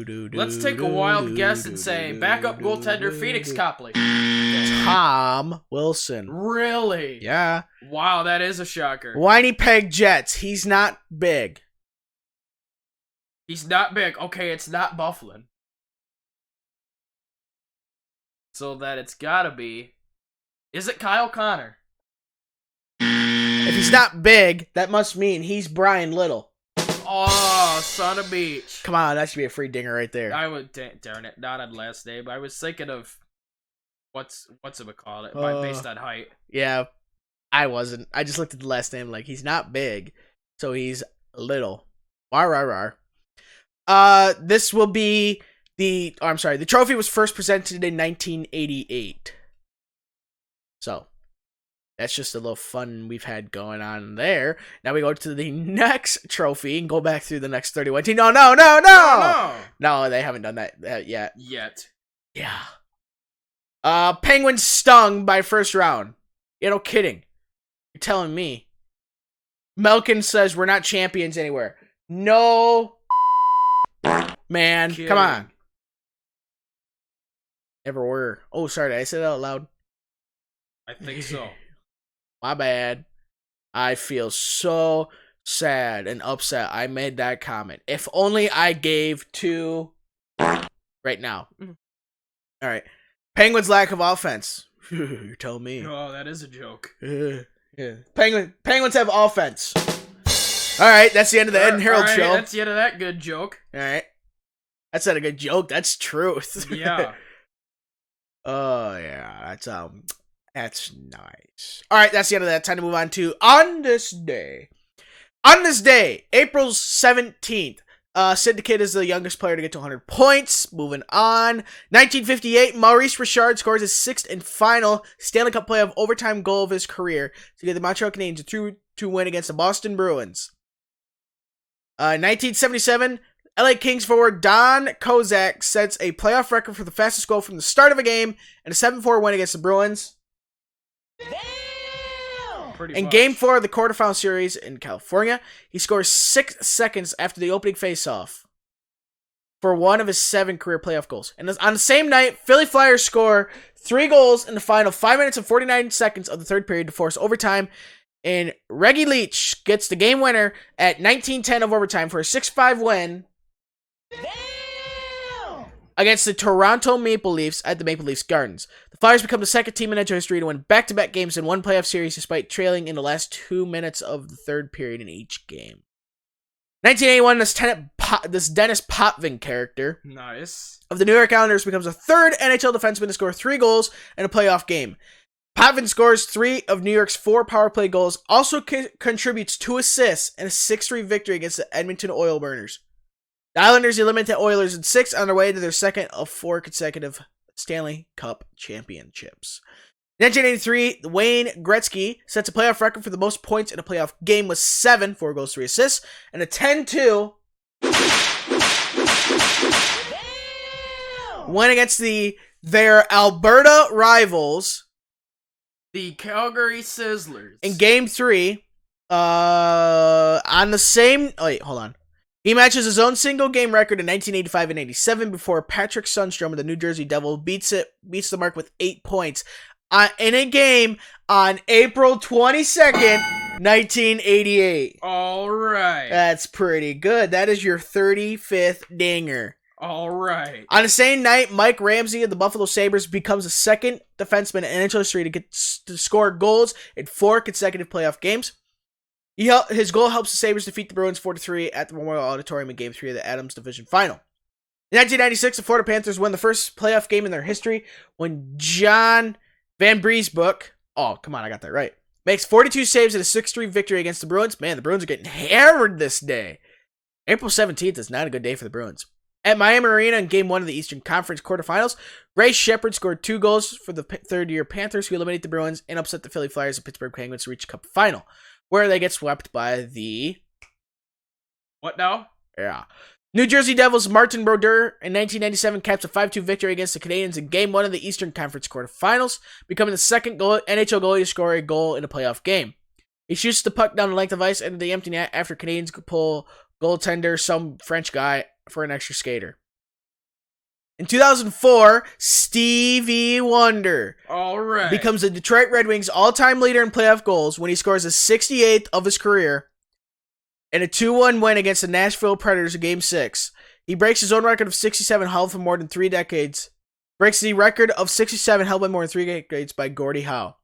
do do. Let's take a wild guess and say backup goaltender Phoenix Copley. Tom Wilson. Really? Yeah. Wow, that is a shocker. Winnipeg Jets. He's not big. He's not big. Okay, it's not Bufflin. So that it's gotta be... Is it Kyle Connor? If he's not big, that must mean he's Brian Little. Oh, son of a beach. Come on, that should be a free dinger right there. I would, darn it, not on last name. I was thinking of what's it called? Based on height. Yeah, I wasn't. I just looked at the last name like he's not big, so he's little. Rar. This will be the trophy was first presented in 1988. So, that's just a little fun we've had going on there. Now we go to the next trophy and go back through the next 31 teams. No, they haven't done that yet. Yeah. Penguins stung by first round. Yeah, no kidding. You're telling me. Melkin says we're not champions anywhere. No. Man, Kidding. come on. Never were. Oh, sorry, did I say that out loud? I think so. My bad. I feel so sad and upset I made that comment. If only I gave two right now. All right. Penguins' lack of offense. You tell me. Oh, that is a joke. Yeah. Penguins have offense. All right, that's the end of the Ed and Harold show. That's the end of that good joke. All right. That's not a good joke. That's truth. Yeah. Oh, yeah. That's nice. All right, that's the end of that. Time to move on to On This Day. On this day, April 17th, Sid the Kid is the youngest player to get to 100 points. Moving on. 1958, Maurice Richard scores his sixth and final Stanley Cup playoff overtime goal of his career to give the Montreal Canadiens a 2-2 win against the Boston Bruins. 1977, LA Kings forward Don Kozak sets a playoff record for the fastest goal from the start of a game and a 7-4 win against the Bruins. In Game 4 of the quarterfinal series in California, he scores 6 seconds after the opening faceoff for one of his 7 career playoff goals. And on the same night, Philly Flyers score 3 goals in the final 5 minutes and 49 seconds of the third period to force overtime. And Reggie Leach gets the game winner at 19:10 of overtime for a 6-5 win against the Toronto Maple Leafs at the Maple Leafs Gardens. The Flyers become the second team in NHL history to win back-to-back games in one playoff series despite trailing in the last 2 minutes of the third period in each game. 1981, this Dennis Potvin character nice of the New York Islanders becomes the third NHL defenseman to score 3 goals in a playoff game. Potvin scores 3 of New York's 4 power play goals, also contributes 2 assists and a 6-3 victory against the Edmonton Oil Burners. The Islanders eliminate the Oilers in 6 on their way to their second of 4 consecutive Stanley Cup championships. 1983, Wayne Gretzky sets a playoff record for the most points in a playoff game with 7, 4 goals, 3 assists, and a 10-2 win against their Alberta rivals, the Calgary Sizzlers. In Game 3, on the same... Oh, wait, hold on. He matches his own single-game record in 1985 and 87 before Patrick Sundstrom of the New Jersey Devil beats the mark with 8 points in a game on April 22nd, 1988. All right. That's pretty good. That is your 35th dinger. All right. On the same night, Mike Ramsey of the Buffalo Sabres becomes the second defenseman in NHL history to score goals in 4 consecutive playoff games. His goal helps the Sabres defeat the Bruins 4-3 at the Memorial Auditorium in Game 3 of the Adams Division Final. In 1996, the Florida Panthers won the first playoff game in their history when John Van Briesbroek, oh, come on, I got that right, makes 42 saves in a 6-3 victory against the Bruins. Man, the Bruins are getting hammered this day. April 17th is not a good day for the Bruins. At Miami Arena in Game 1 of the Eastern Conference quarterfinals, Ray Shepard scored 2 goals for the third-year Panthers, who eliminate the Bruins and upset the Philly Flyers and Pittsburgh Penguins to reach the Cup final, where they get swept by the... What now? Yeah. New Jersey Devils' Martin Brodeur in 1997 caps a 5-2 victory against the Canadiens in Game 1 of the Eastern Conference quarterfinals, becoming the second NHL goalie to score a goal in a playoff game. He shoots the puck down the length of ice into the empty net after Canadiens pull goaltender, some French guy, for an extra skater. In 2004, Stevie Wonder becomes the Detroit Red Wings' all-time leader in playoff goals when he scores his 68th of his career in a 2-1 win against the Nashville Predators in Game 6. He breaks his own record of 67 held for more than 3 decades. Breaks the record of 67 held by more than 3 decades by Gordie Howe.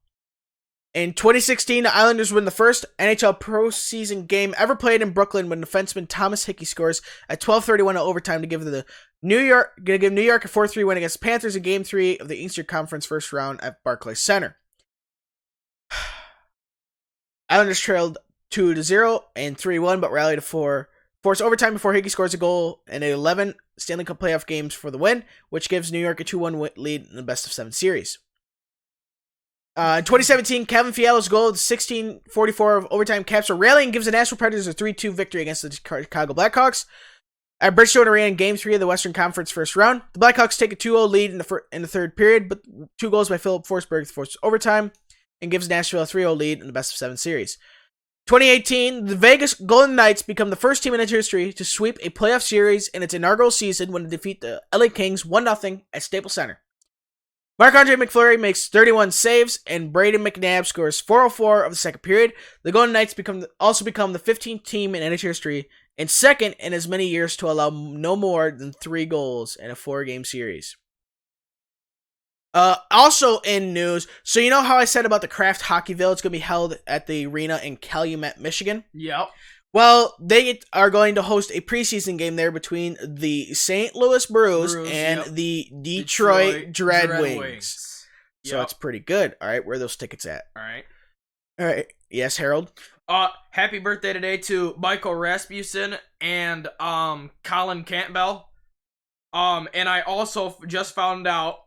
In 2016, the Islanders win the first NHL postseason game ever played in Brooklyn when defenseman Thomas Hickey scores at 12:31 in overtime to give New York a 4-3 win against the Panthers in Game 3 of the Eastern Conference first round at Barclays Center. Islanders trailed 2-0 and 3-1, but rallied to force overtime before Hickey scores a goal in 11 Stanley Cup playoff games for the win, which gives New York a 2-1 lead in the best-of-7 series. In 2017, Calvin Fiala's goal of 16:44 of overtime capture rallying gives the Nashville Predators a 3-2 victory against the Chicago Blackhawks. At Bridgestone Arena in Game 3 of the Western Conference first round, the Blackhawks take a 2-0 lead in the third period, but 2 goals by Philip Forsberg forces overtime and gives Nashville a 3-0 lead in the best-of-7 series. 2018, the Vegas Golden Knights become the first team in its history to sweep a playoff series in its inaugural season when they defeat the LA Kings 1-0 at Staples Center. Marc-Andre McFleury makes 31 saves, and Braden McNabb scores 404 of the second period. The Golden Knights also become the 15th team in NHL history and second in as many years to allow no more than 3 goals in a 4-game series. Also in news, so you know how I said about the Kraft Hockeyville? It's going to be held at the arena in Calumet, Michigan? Yep. Well, they are going to host a preseason game there between the St. Louis Brews and the Detroit Dreadwings. So it's pretty good. All right, where are those tickets at? All right. Yes, Harold? Happy birthday today to Michael Rasmussen and Colin Campbell. And I also just found out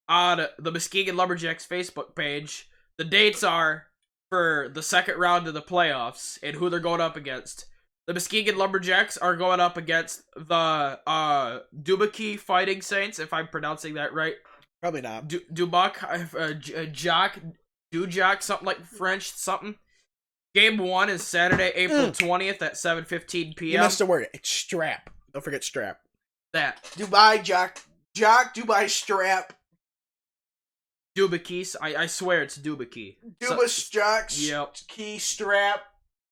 on the Muskegon Lumberjacks Facebook page, the dates are for the second round of the playoffs and who they're going up against. The Muskegon Lumberjacks are going up against the Dubaki Fighting Saints, if I'm pronouncing that right. Probably not. Dubak, Dujak, something like French, something. Game 1 is Saturday, April 20th at 7:15 p.m. You missed the word. It's strap. Don't forget strap. That. Dubai, Jack, Dubai, strap. Dubaki, I swear it's Dubaki. Jacks, yep. Key, strap,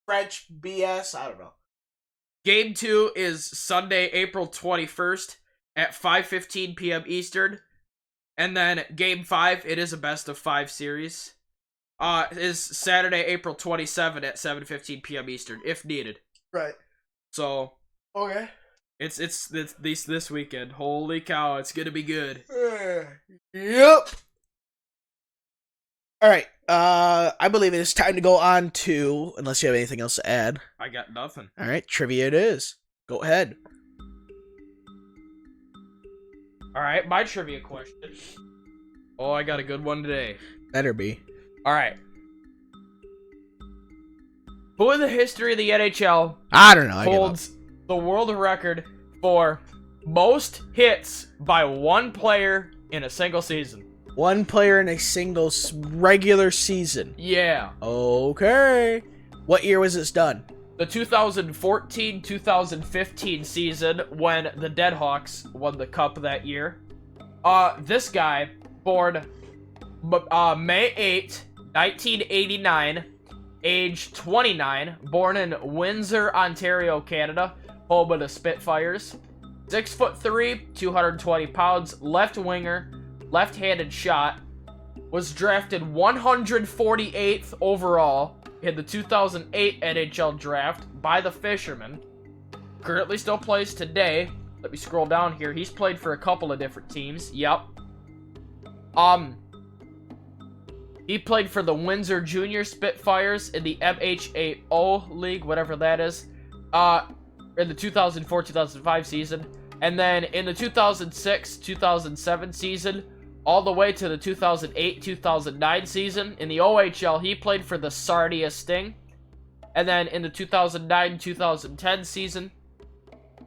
French, BS, I don't know. Game 2 is Sunday, April 21st at 5:15 p.m. Eastern. And then Game 5, it is a best-of-5 series, is Saturday, April 27 at 7:15 p.m. Eastern, if needed. Right. So. Okay. It's this weekend. Holy cow, it's gonna be good. Yep. All right, I believe it is time to go on to, unless you have anything else to add. I got nothing. All right, trivia it is. Go ahead. All right, my trivia question. Oh, I got a good one today. Better be. All right. Who in the history of the NHL I don't know. holds the world record for most hits by one player in a single season? One player in a single regular season. Yeah. Okay. What year was this done? The 2014-2015 season when the Deadhawks won the cup that year. This guy, born May 8, 1989, age 29, born in Windsor, Ontario, Canada, home of the Spitfires. 6'3", 220 pounds, left winger, left-handed shot, was drafted 148th overall in the 2008 NHL draft by the Fishermen. Currently still plays today. Let me scroll down here. He's played for a couple of different teams. Yep. He played for the Windsor Junior Spitfires in the MHAO League, whatever that is, in the 2004-2005 season. And then in the 2006-2007 season, all the way to the 2008-2009 season, in the OHL, he played for the Sarnia Sting. And then in the 2009-2010 season,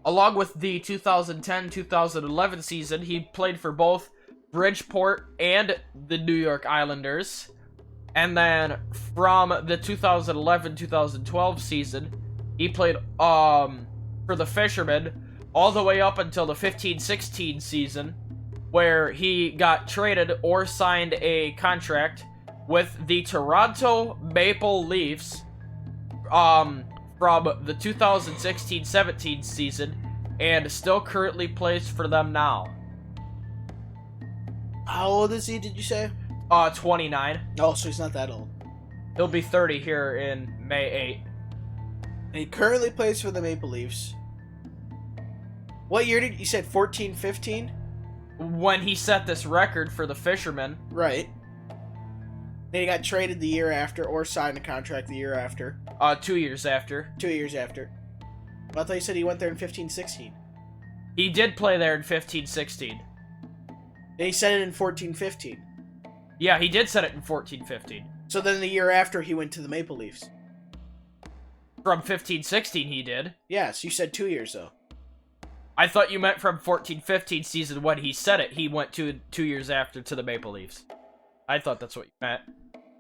along with the 2010-2011 season, he played for both Bridgeport and the New York Islanders. And then from the 2011-2012 season, he played for the Fishermen all the way up until the 15-16 season, where he got traded or signed a contract with the Toronto Maple Leafs from the 2016-17 season, and still currently plays for them now. How old is he, did you say? 29. Oh, so he's not that old. He'll be 30 here in May 8th. And he currently plays for the Maple Leafs. What year did you said 14, 15? When he set this record for the Fishermen. Right. Then he got traded the year after or signed a contract the year after. 2 years after. 2 years after. I thought you said he went there in 15, 16. He did play there in 15-16. Then he said it in 14, 15. Yeah, he did set it in 14-15. So then the year after he went to the Maple Leafs. From 15-16 he did. Yes, you said 2 years though. I thought you meant from 14-15 season when he said it. He went 2 years after to the Maple Leafs. I thought that's what you meant.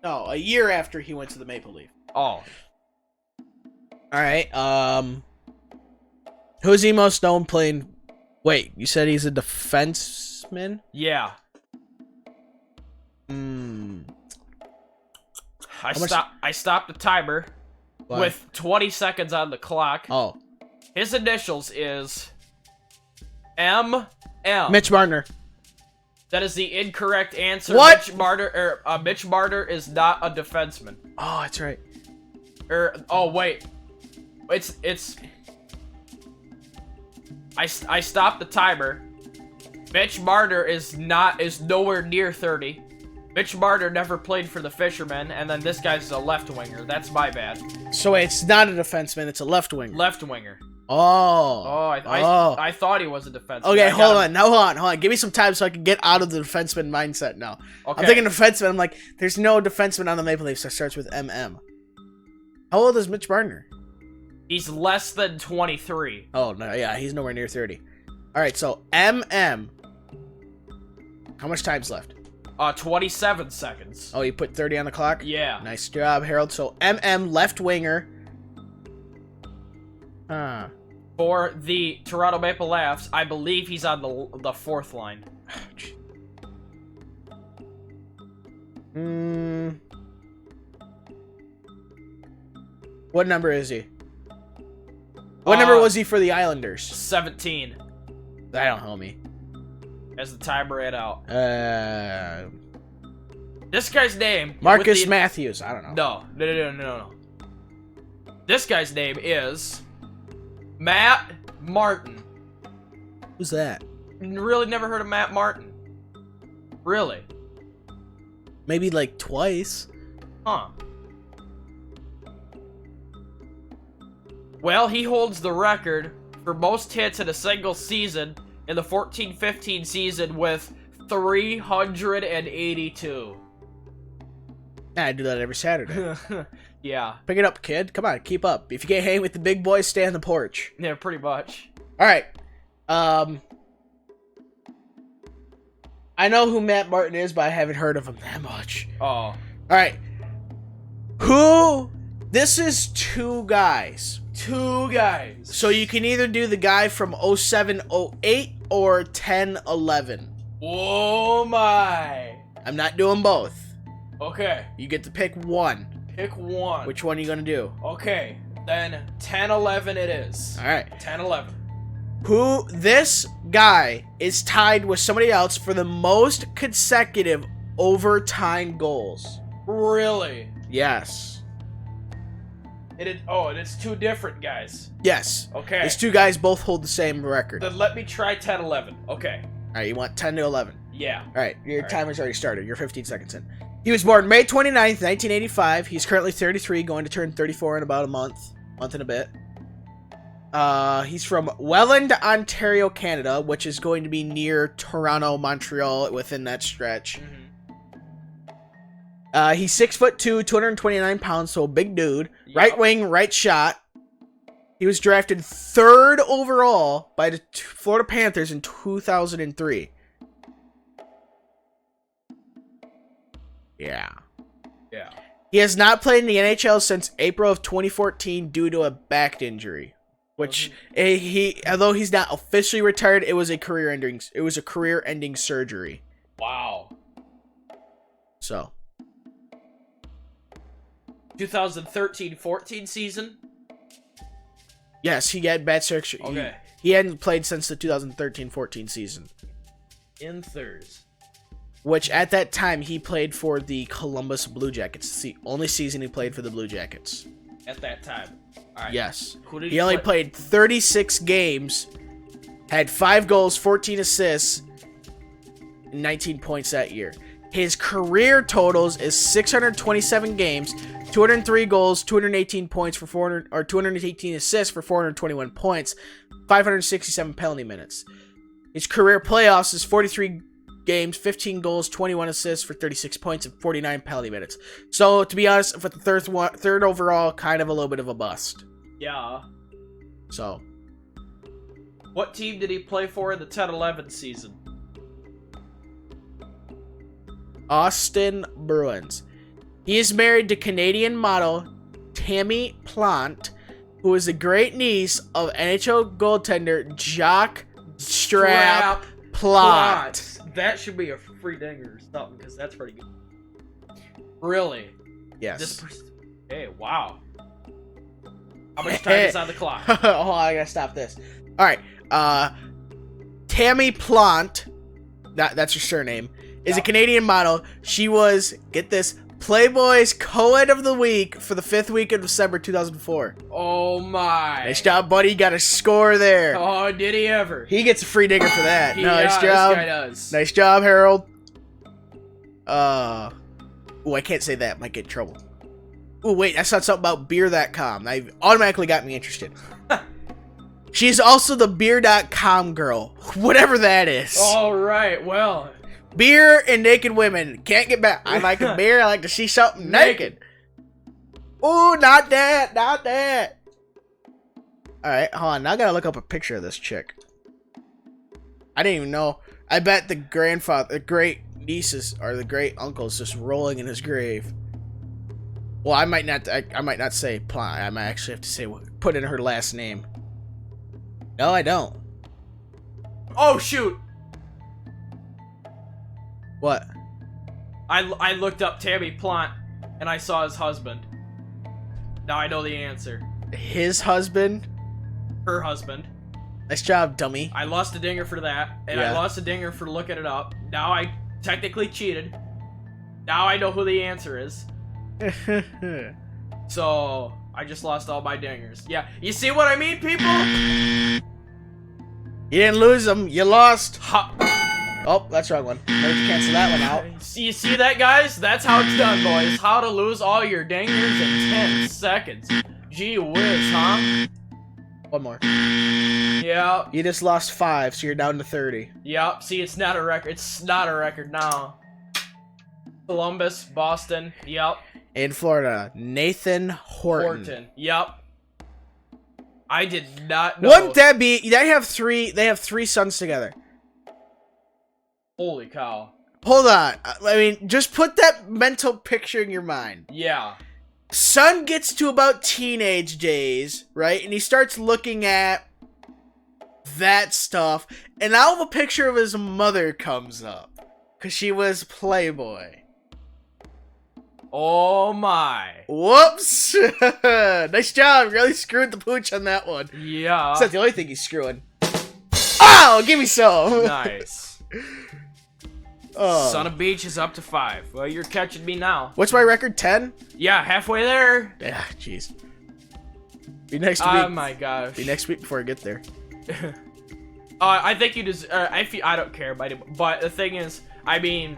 No, a year after he went to the Maple Leaf. Oh. Alright, who's he most known playing? Wait, you said he's a defenseman? Yeah. I stopped the timer with 20 seconds on the clock. Oh. His initials is M. Mitch Marner. That is the incorrect answer. What? Mitch Marner is not a defenseman. Oh, that's right. Oh wait. It's I stopped the timer. Mitch Marner is nowhere near 30. Mitch Marner never played for the Fishermen, and then this guy's a left winger. That's my bad. So it's not a defenseman, it's a left winger. Left winger. Oh. I thought he was a defenseman. Okay, hold on. Give me some time so I can get out of the defenseman mindset now. Okay. I'm thinking defenseman. I'm like, there's no defenseman on the Maple Leafs that starts with MM. How old is Mitch Marner? He's less than 23. Oh, no, yeah, he's nowhere near 30. All right, so MM. How much time's left? 27 seconds. Oh, you put 30 on the clock? Yeah. Nice job, Harold. So MM, left winger. For the Toronto Maple Leafs, I believe he's on the fourth line. What number is he? What number was he for the Islanders? 17. That don't help me. As the timer ran out. This guy's name... Marcus Matthews. I don't know. No. This guy's name is... Matt Martin. Who's that? Really never heard of Matt Martin. Really? Maybe like twice. Huh. Well, he holds the record for most hits in a single season in the 14-15 season with 382. I do that every Saturday. Yeah. Pick it up, kid. Come on, keep up. If you can't hang with the big boys, stay on the porch. Yeah, pretty much. All right. I know who Matt Martin is, but I haven't heard of him that much. Oh. All right. This is two guys. So you can either do the guy from 07-08 or 10-11. Oh my. I'm not doing both. Okay. You get to pick one. Pick one. Which one are you going to do? Okay. Then 10-11 it is. All right. 10-11. This guy is tied with somebody else for the most consecutive overtime goals. Really? Yes. It's two different guys. Yes. Okay. These two guys both hold the same record. Then let me try 10-11. Okay. All right, you want 10-11? Yeah. All right, your timer's already started. You're 15 seconds in. He was born May 29th, 1985. He's currently 33, going to turn 34 in about a month and a bit. He's from Welland, Ontario, Canada, which is going to be near Toronto, Montreal, within that stretch. Mm-hmm. He's 6'2", 229 pounds, so a big dude. Yep. Right wing, right shot. He was drafted 3rd overall by the Florida Panthers in 2003. Yeah. He has not played in the NHL since April of 2014 due to a back injury, which although he's not officially retired, it was a career-ending surgery. Wow. So 2013-14 season? Yes, he had bad surgery. Okay. He hadn't played since the 2013-14 season. In thirds. which at that time he played for the Columbus Blue Jackets. It's the only season he played for the Blue Jackets. At that time. All right. Yes. Who did He only played 36 games, had 5 goals, 14 assists, and 19 points that year. His career totals is 627 games, 203 goals, 218 points for 218 assists for 421 points, 567 penalty minutes. His career playoffs is 43 games, 15 goals, 21 assists for 36 points and 49 penalty minutes. So, to be honest, for the third overall, kind of a little bit of a bust. Yeah. So, what team did he play for in the 10-11 season? Austin Bruins. He is married to Canadian model Tammy Plante, who is a great niece of NHL goaltender Jacques Strap Plante. That should be a free dinger or something, because that's pretty good. Really? Yes. Hey, wow. How much time is on the clock? Hold on, I gotta stop this. Alright, Tammy Plante, that's her surname, is a Canadian model. She was, get this, Playboy's Co-Ed of the Week for the 5th week of December 2004. Oh my. Nice job, buddy. Got a score there. Oh, did he ever? He gets a free dinger for that. Nice job. This guy does. Nice job, Harold. Oh, I can't say that. Might get in trouble. Oh, wait. I saw something about beer.com. That automatically got me interested. She's also the beer.com girl. Whatever that is. All right. Well. Beer and naked women. Can't get back. I like a beer. I like to see something naked. Ooh, not that. Not that. Alright, hold on. Now I gotta look up a picture of this chick. I didn't even know. I bet the great nieces or the great uncle's just rolling in his grave. Well, I might not say Plante. I might actually have to say put in her last name. No, I don't. Oh shoot. What? I looked up Tammy Plante and I saw his husband. Now I know the answer. His husband? Her husband. Nice job, dummy. I lost a dinger for that, and I lost a dinger for looking it up. Now I technically cheated. Now I know who the answer is. So, I just lost all my dingers. Yeah, you see what I mean, people? You didn't lose them, you lost. Oh, that's the wrong one. I have to cancel that one out. You see that, guys? That's how it's done, boys. How to lose all your dingers in 10 seconds. Gee whiz, huh? One more. Yeah. You just lost 5, so you're down to 30. Yep. See, it's not a record. It's not a record now. Columbus, Boston. Yep. In Florida, Nathan Horton. Yep. I did not know. Wouldn't that be? They have 3 sons together. Holy cow. Hold on. I mean, just put that mental picture in your mind. Yeah. Son gets to about teenage days, right? And he starts looking at that stuff. And now a picture of his mother comes up. Because she was Playboy. Oh my. Whoops. Nice job. Really screwed the pooch on that one. Yeah. That's not the only thing he's screwing. Oh, give me some. Nice. Oh. Son of Beach is up to 5. Well, you're catching me now. What's my record? 10? Yeah, halfway there. Yeah, jeez. Be next week. Oh my gosh. Be next week before I get there. I think you just. I don't care, but the thing is, I mean,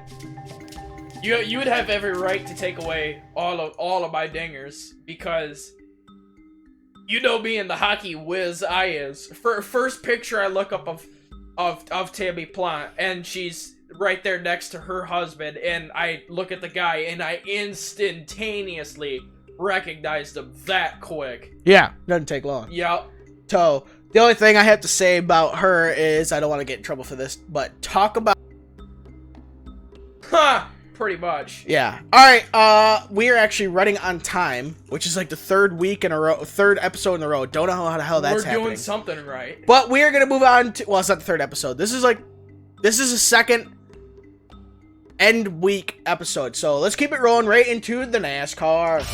you would have every right to take away all of my dingers because you know me and the hockey whiz I is. First picture I look up of Tammy Plante, and she's right there next to her husband, and I look at the guy and I instantaneously recognized him that quick. Yeah, doesn't take long. Yep. So the only thing I have to say about her is I don't want to get in trouble for this, but talk about. Ha! Pretty much. Yeah. All right. We are actually running on time, which is like the third episode in a row. Don't know how the hell that's happening. We're doing something right. But we are gonna move on to. Well, it's not the third episode. This is a second end week episode. So let's keep it rolling right into the NASCAR.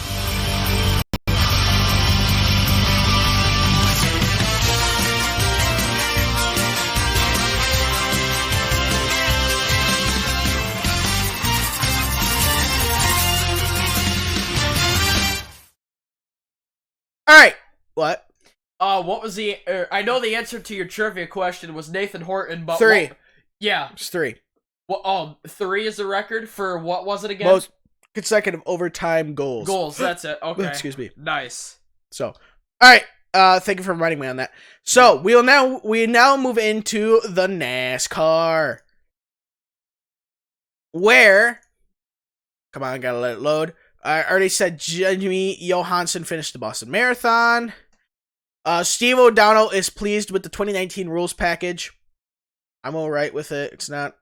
All right. What? What was the? I know the answer to your trivia question was Nathan Horton, but 3. Yeah, It's 3. Well, 3 is the record for what was it again? Most consecutive overtime goals. Goals. That's it. Okay. Excuse me. Nice. So, all right. Thank you for reminding me on that. So we now move into the NASCAR, where, come on, gotta let it load. I already said Jimmy Johansson finished the Boston Marathon. Steve O'Donnell is pleased with the 2019 rules package. I'm alright with it. It's not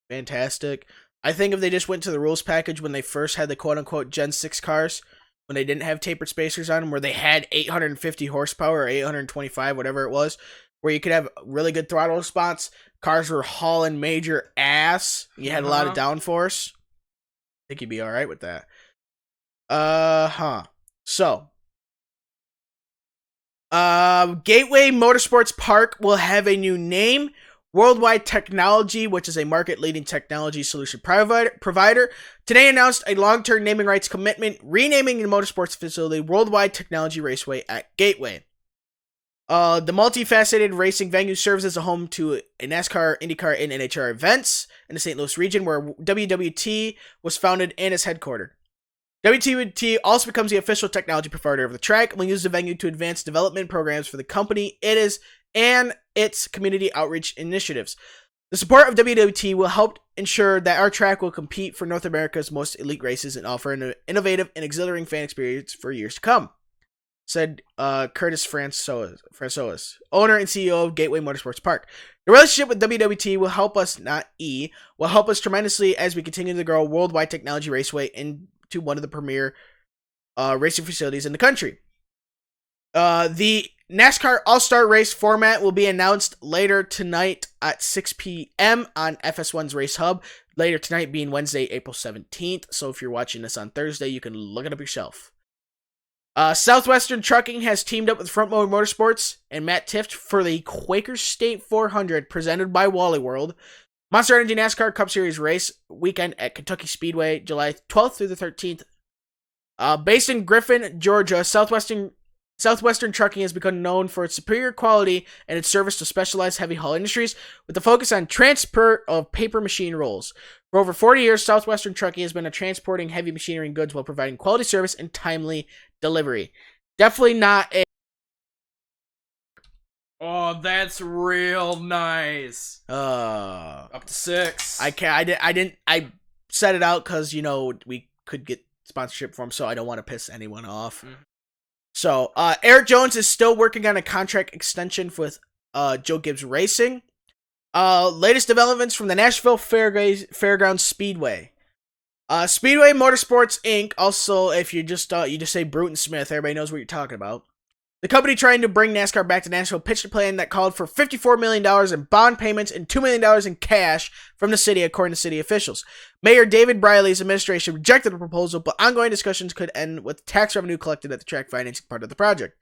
fantastic. I think if they just went to the rules package when they first had the quote-unquote Gen 6 cars, when they didn't have tapered spacers on them, where they had 850 horsepower or 825, whatever it was, where you could have really good throttle response, cars were hauling major ass, you had a lot of downforce, I think you'd be alright with that. So, Gateway Motorsports Park will have a new name. Worldwide Technology, which is a market-leading technology solution provider, today announced a long-term naming rights commitment, renaming the motorsports facility Worldwide Technology Raceway at Gateway. The multifaceted racing venue serves as a home to a NASCAR, IndyCar, and NHR events in the St. Louis region, where WWT was founded and is headquartered. WWT also becomes the official technology provider of the track and will use the venue to advance development programs for the company and its community outreach initiatives. The support of WWT will help ensure that our track will compete for North America's most elite races and offer an innovative and exhilarating fan experience for years to come, said Curtis Francois, owner and CEO of Gateway Motorsports Park. The relationship with WWT will help us, will help us tremendously as we continue to grow Worldwide Technology Raceway into one of the premier racing facilities in the country. The NASCAR All-Star Race format will be announced later tonight at 6 p.m. on FS1's Race Hub. Later tonight being Wednesday, April 17th. So if you're watching this on Thursday, you can look it up yourself. Southwestern Trucking has teamed up with Front Row Motorsports and Matt Tifft for the Quaker State 400 presented by Wally World. Monster Energy NASCAR Cup Series race weekend at Kentucky Speedway, July 12th through the 13th. Based in Griffin, Georgia, Southwestern Trucking has become known for its superior quality and its service to specialized heavy haul industries, with a focus on transport of paper machine rolls. For over 40 years, Southwestern Trucking has been transporting heavy machinery and goods while providing quality service and timely delivery. Definitely not a... Oh, that's real nice. Up to 6. I set it out because, we could get sponsorship for them, so I don't want to piss anyone off. So, Eric Jones is still working on a contract extension with Joe Gibbs Racing. Latest developments from the Nashville Fairgrounds Speedway. Speedway Motorsports Inc. Also, if you just say Bruton Smith, everybody knows what you're talking about. The company trying to bring NASCAR back to Nashville pitched a plan that called for $54 million in bond payments and $2 million in cash from the city, according to city officials. Mayor David Briley's administration rejected the proposal, but ongoing discussions could end with tax revenue collected at the track financing part of the project.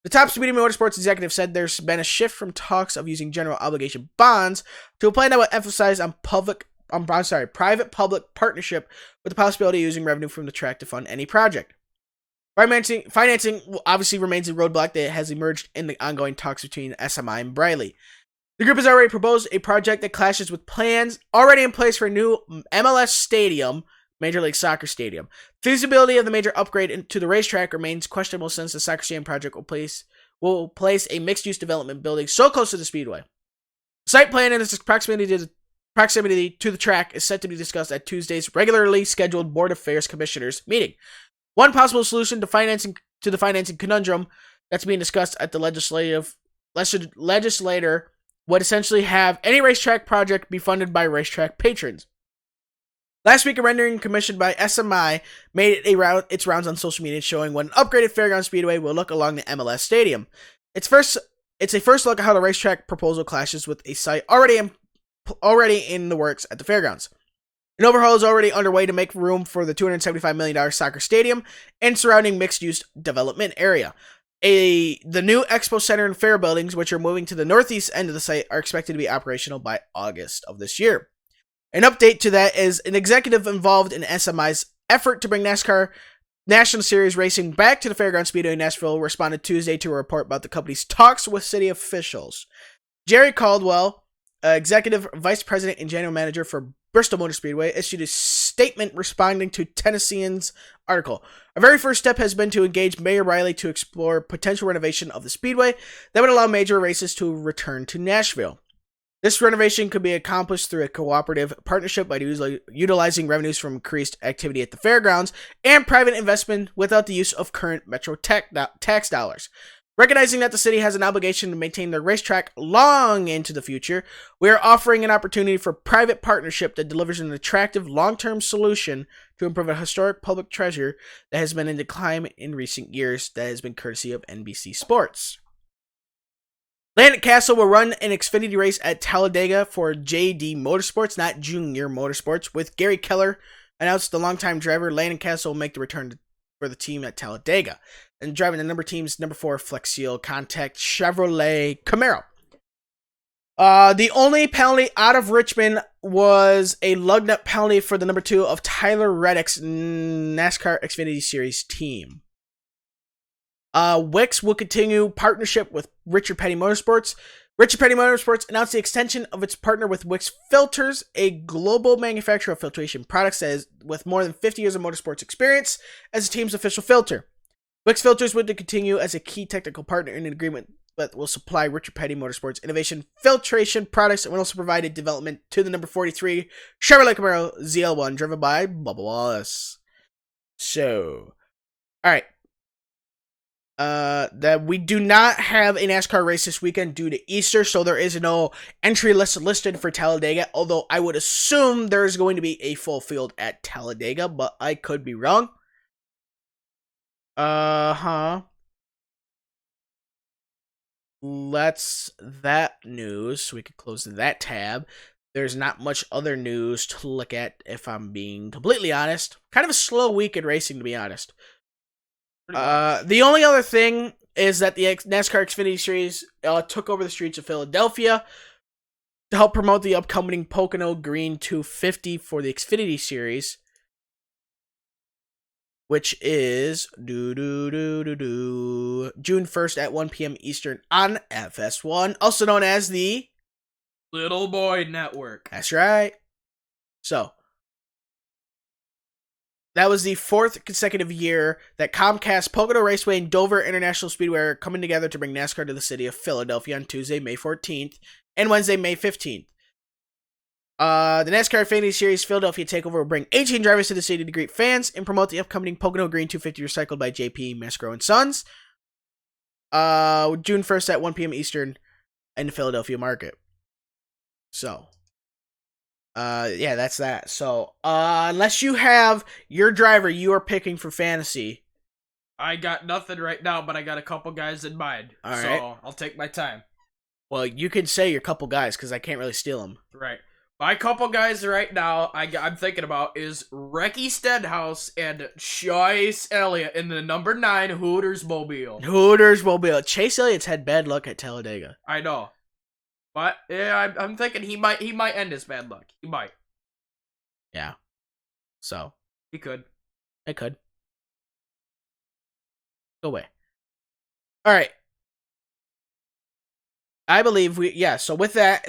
The top Speedway Motorsports executive said there's been a shift from talks of using general obligation bonds to a plan that would emphasize on private-public partnership with the possibility of using revenue from the track to fund any project. Financing obviously remains a roadblock that has emerged in the ongoing talks between SMI and Briley. The group has already proposed a project that clashes with plans already in place for a new MLS stadium, Major League Soccer stadium. Feasibility of the major upgrade to the racetrack remains questionable since the soccer stadium project will place a mixed-use development building so close to the speedway. Site plan and its proximity to the track is set to be discussed at Tuesday's regularly scheduled Board of Affairs Commissioners meeting. One possible solution to the financing conundrum that's being discussed at the legislator would essentially have any racetrack project be funded by racetrack patrons. Last week, a rendering commissioned by SMI made its rounds on social media showing what an upgraded Fairground Speedway will look along the MLS stadium. It's a first look at how the racetrack proposal clashes with a site already in the works at the fairgrounds. An overhaul is already underway to make room for the $275 million soccer stadium and surrounding mixed-use development area. The new Expo Center and Fair buildings, which are moving to the northeast end of the site, are expected to be operational by August of this year. An update to that is an executive involved in SMI's effort to bring NASCAR National Series Racing back to the Fairground Speedway in Nashville responded Tuesday to a report about the company's talks with city officials. Jerry Caldwell, executive vice president and general manager for Bristol Motor Speedway, issued a statement responding to Tennessean's article. Our very first step has been to engage Mayor Riley to explore potential renovation of the speedway that would allow major races to return to Nashville. This renovation could be accomplished through a cooperative partnership by utilizing revenues from increased activity at the fairgrounds and private investment without the use of current Metro tax dollars. Recognizing that the city has an obligation to maintain their racetrack long into the future, we are offering an opportunity for private partnership that delivers an attractive long-term solution to improve a historic public treasure that has been in decline in recent years that has been courtesy of NBC Sports. Land Castle will run an Xfinity race at Talladega for JD Motorsports, not Junior Motorsports, with Gary Keller announced the longtime driver. Landon Castle will make the return for the team at Talladega. And driving the number 4 Flex Seal Contact Chevrolet Camaro. The only penalty out of Richmond was a lug nut penalty for the number 2 of Tyler Reddick's NASCAR Xfinity Series team. Wix will continue partnership with Richard Petty Motorsports. Richard Petty Motorsports announced the extension of its partner with Wix Filters, a global manufacturer of filtration products that is with more than 50 years of motorsports experience as the team's official filter. Wix Filters would continue as a key technical partner in an agreement that will supply Richard Petty Motorsports innovation filtration products and will also provide a development to the number 43 Chevrolet Camaro ZL1 driven by Bubba Wallace. So, alright. That we do not have a NASCAR race this weekend due to Easter, so there is no entry list listed for Talladega, although I would assume there's going to be a full field at Talladega, but I could be wrong. That's that news, so we could close that tab. There's not much other news to look at, if I'm being completely honest. Kind of a slow week in racing, to be honest. The only other thing is that the NASCAR Xfinity Series took over the streets of Philadelphia to help promote the upcoming Pocono Green 250 for the Xfinity Series, which is June 1st at 1 p.m. Eastern on FS1, also known as the Little Boy Network. That's right. So, that was the 4th consecutive year that Comcast, Pocono Raceway, and Dover International Speedway are coming together to bring NASCAR to the city of Philadelphia on Tuesday, May 14th, and Wednesday, May 15th. The NASCAR Xfinity Series Philadelphia Takeover will bring 18 drivers to the city to greet fans and promote the upcoming Pocono Green 250 recycled by JP Mascaro & Sons. June 1st at 1 p.m. Eastern in the Philadelphia market. So, yeah, that's that. So, unless you have your driver you are picking for fantasy. I got nothing right now, but I got a couple guys in mind. All right. So, I'll take my time. Well, you can say your couple guys, because I can't really steal them. Right. My couple guys right now I'm thinking about is Recky Stenhouse and Chase Elliott in the number 9 Hooters Mobile. Hooters Mobile. Chase Elliott's had bad luck at Talladega. I know. But yeah, I'm thinking he might end his bad luck. He might. Yeah. So. He could. I could. Go away. Alright. I believe so with that,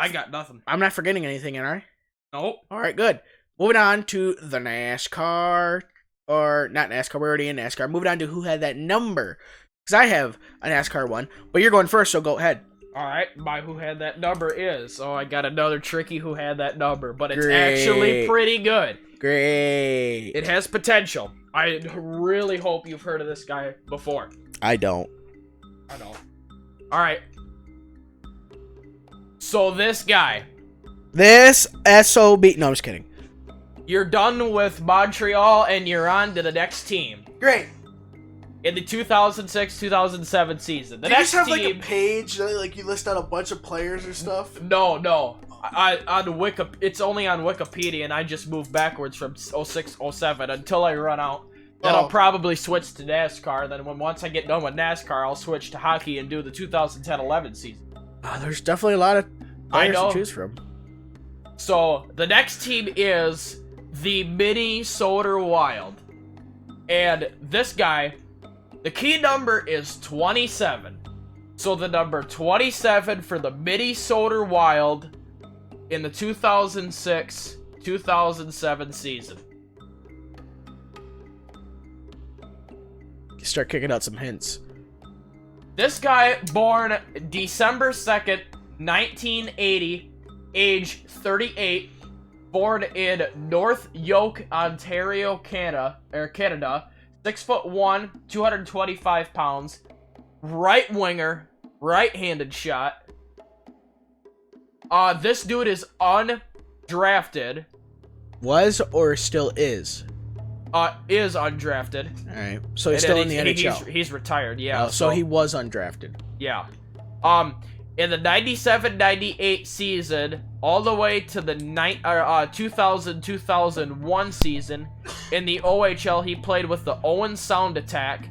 I got nothing. I'm not forgetting anything, am I? Nope. Alright, good. Moving on to the NASCAR, or not NASCAR, we're already in NASCAR. Moving on to who had that number. Because I have a NASCAR one, but you're going first, so go ahead. Alright, my who had that number is, I got another tricky who had that number, but it's actually pretty good. Great. It has potential. I really hope you've heard of this guy before. I don't. I know. Alright. So this guy. This SOB. No, I'm just kidding. You're done with Montreal and you're on to the next team. Great. In the 2006-2007 season. Do you just have like a page that like you list out a bunch of players or stuff? No. It's only on Wikipedia, and I just moved backwards from 06-07 until I run out. Then I'll probably switch to NASCAR. Then once I get done with NASCAR, I'll switch to hockey and do the 2010-11 season. There's definitely a lot of players to choose from. So the next team is the Minnesota Wild. And this guy, the key number is 27. So the number 27 for the Minnesota Wild in the 2006-2007 season. Start kicking out some hints. This guy, born December 2nd, 1980, age 38, born in North York, Ontario, Canada, 6'1", 225 pounds, right winger, right-handed shot. This dude is undrafted. Was or still is? Is undrafted. Alright, so he's still in the NHL. He's retired, yeah. So he was undrafted. Yeah. In the 97-98 season, all the way to the 2000-2001 season, in the OHL, he played with the Owen Sound Attack.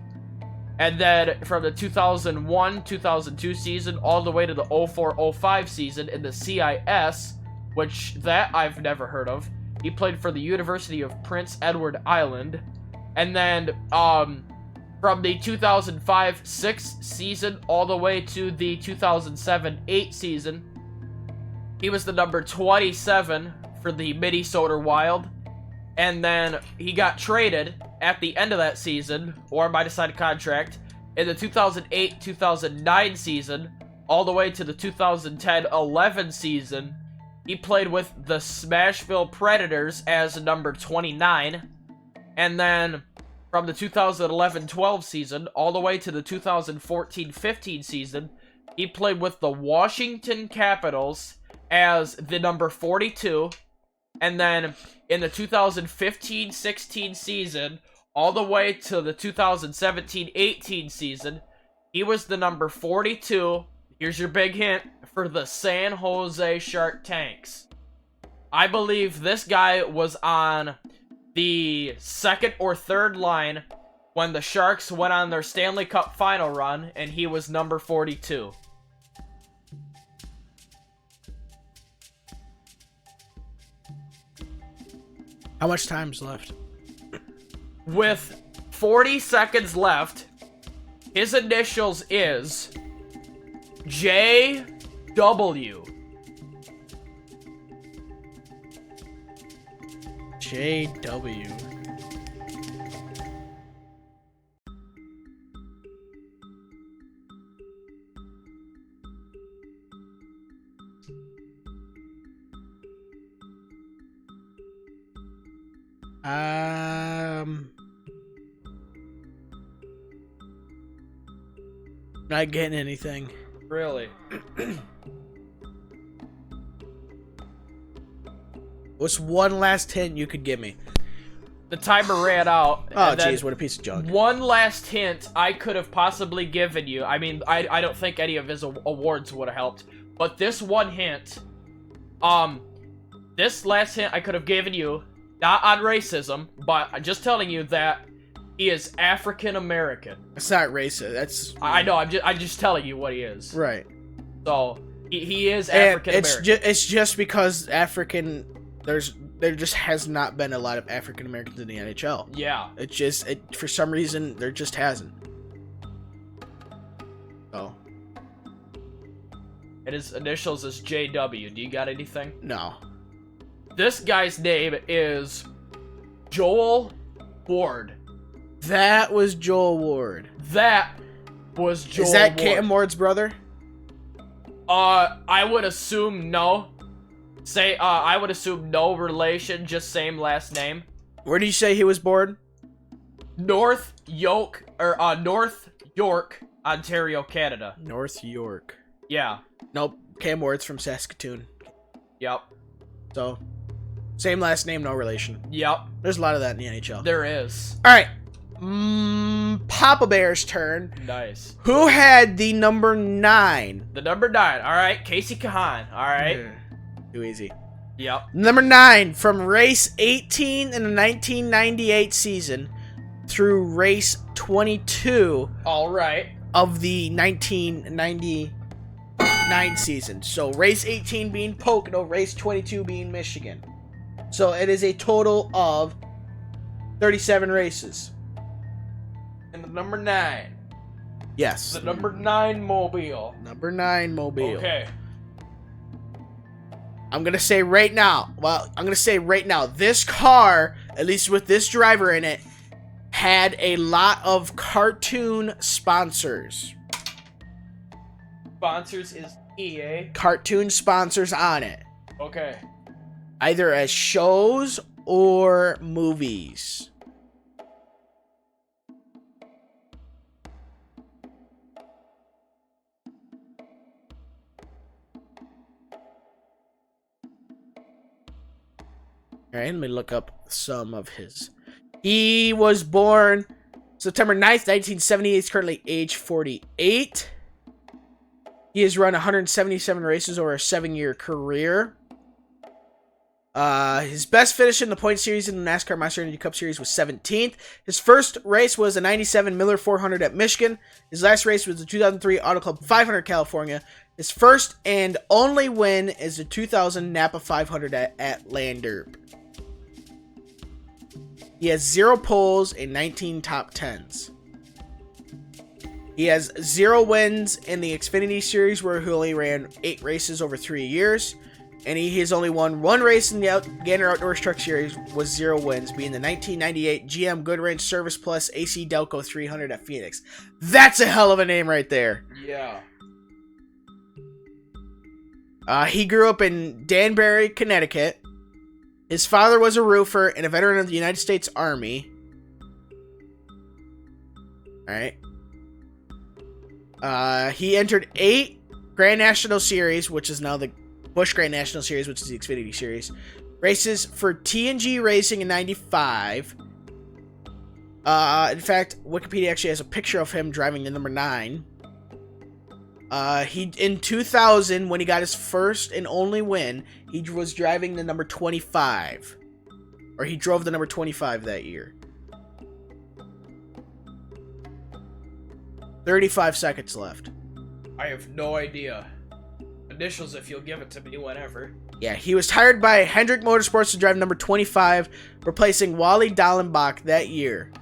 And then from the 2001-2002 season, all the way to the 04-05 season in the CIS, which that I've never heard of. He played for the University of Prince Edward Island. And then, from the 2005-06 season all the way to the 2007-08 season, he was the number 27 for the Minnesota Wild. And then he got traded at the end of that season, or by decided contract, in the 2008-2009 season, all the way to the 2010-11 season. He played with the Smashville Predators as number 29. And then from the 2011-12 season all the way to the 2014-15 season, he played with the Washington Capitals as the number 42. And then in the 2015-16 season all the way to the 2017-18 season, he was the number 42. Here's your big hint, for the San Jose Shark Tanks. I believe this guy was on the second or third line when the Sharks went on their Stanley Cup final run, and he was number 42. How much time's left? With 40 seconds left, his initials is JW. JW. Not getting anything. Really? What's one last hint you could give me? The timer ran out. Oh, jeez, what a piece of junk. One last hint I could have possibly given you. I mean, I don't think any of his awards would have helped. But this one hint, this last hint I could have given you, not on racism, but I'm just telling you that he is African American. It's not racist. That's... I know, I'm just telling you what he is. Right. So, he is African American. It's just because there just has not been a lot of African Americans in the NHL. Yeah. It just, for some reason, there just hasn't. So. And his initials is JW. Do you got anything? No. This guy's name is Joel Ward. That was Joel Ward. That was Joel Is that Ward. Cam Ward's brother? I would assume no. I would assume no relation, just same last name. Where did you say he was born? North York, Ontario, Canada. North York. Yeah. Nope. Cam Ward's from Saskatoon. Yep. So, same last name, no relation. Yep. There's a lot of that in the NHL. There is. All right. Papa Bear's turn. Nice. Who had the number 9? The number 9. All right. Casey Kahan. All right. Too easy. Yep. Number 9 from race 18 in the 1998 season through race 22. All right. Of the 1999 season. So race 18 being Pocono, race 22 being Michigan. So it is a total of 37 races. And the number 9. Yes. The number 9 mobile. Number 9 mobile. Okay. I'm going to say right now, this car, at least with this driver in it, had a lot of cartoon sponsors. Sponsors is EA. Cartoon sponsors on it. Okay. Either as shows or movies. Alright, let me look up some of his. He was born September 9th, 1978. He's currently age 48. He has run 177 races over a 7-year career. His best finish in the point series in the NASCAR Monster Energy Cup Series was 17th. His first race was a 97 Miller 400 at Michigan. His last race was the 2003 Auto Club 500 California. His first and only win is the 2000 Napa 500 at Landerb. He has 0 poles and 19 top 10s. He has 0 wins in the Xfinity Series, where he only ran 8 races over 3 years. And he has only won 1 race in the Gander Outdoors Truck Series with 0 wins, being the 1998 GM Goodwrench Service Plus AC Delco 300 at Phoenix. That's a hell of a name right there. Yeah. He grew up in Danbury, Connecticut. His father was a roofer and a veteran of the United States Army. Alright. He entered 8 Grand National Series, which is now the Busch Grand National Series, which is the Xfinity Series. Races for TNG Racing in 95. In fact, Wikipedia actually has a picture of him driving the number 9. In 2000, when he got his first and only win, he was driving the number 25. Or he drove the number 25 that year. 35 seconds left. I have no idea. Initials if you'll give it to me whenever. Yeah, he was hired by Hendrick Motorsports to drive number 25, replacing Wally Dallenbach that year.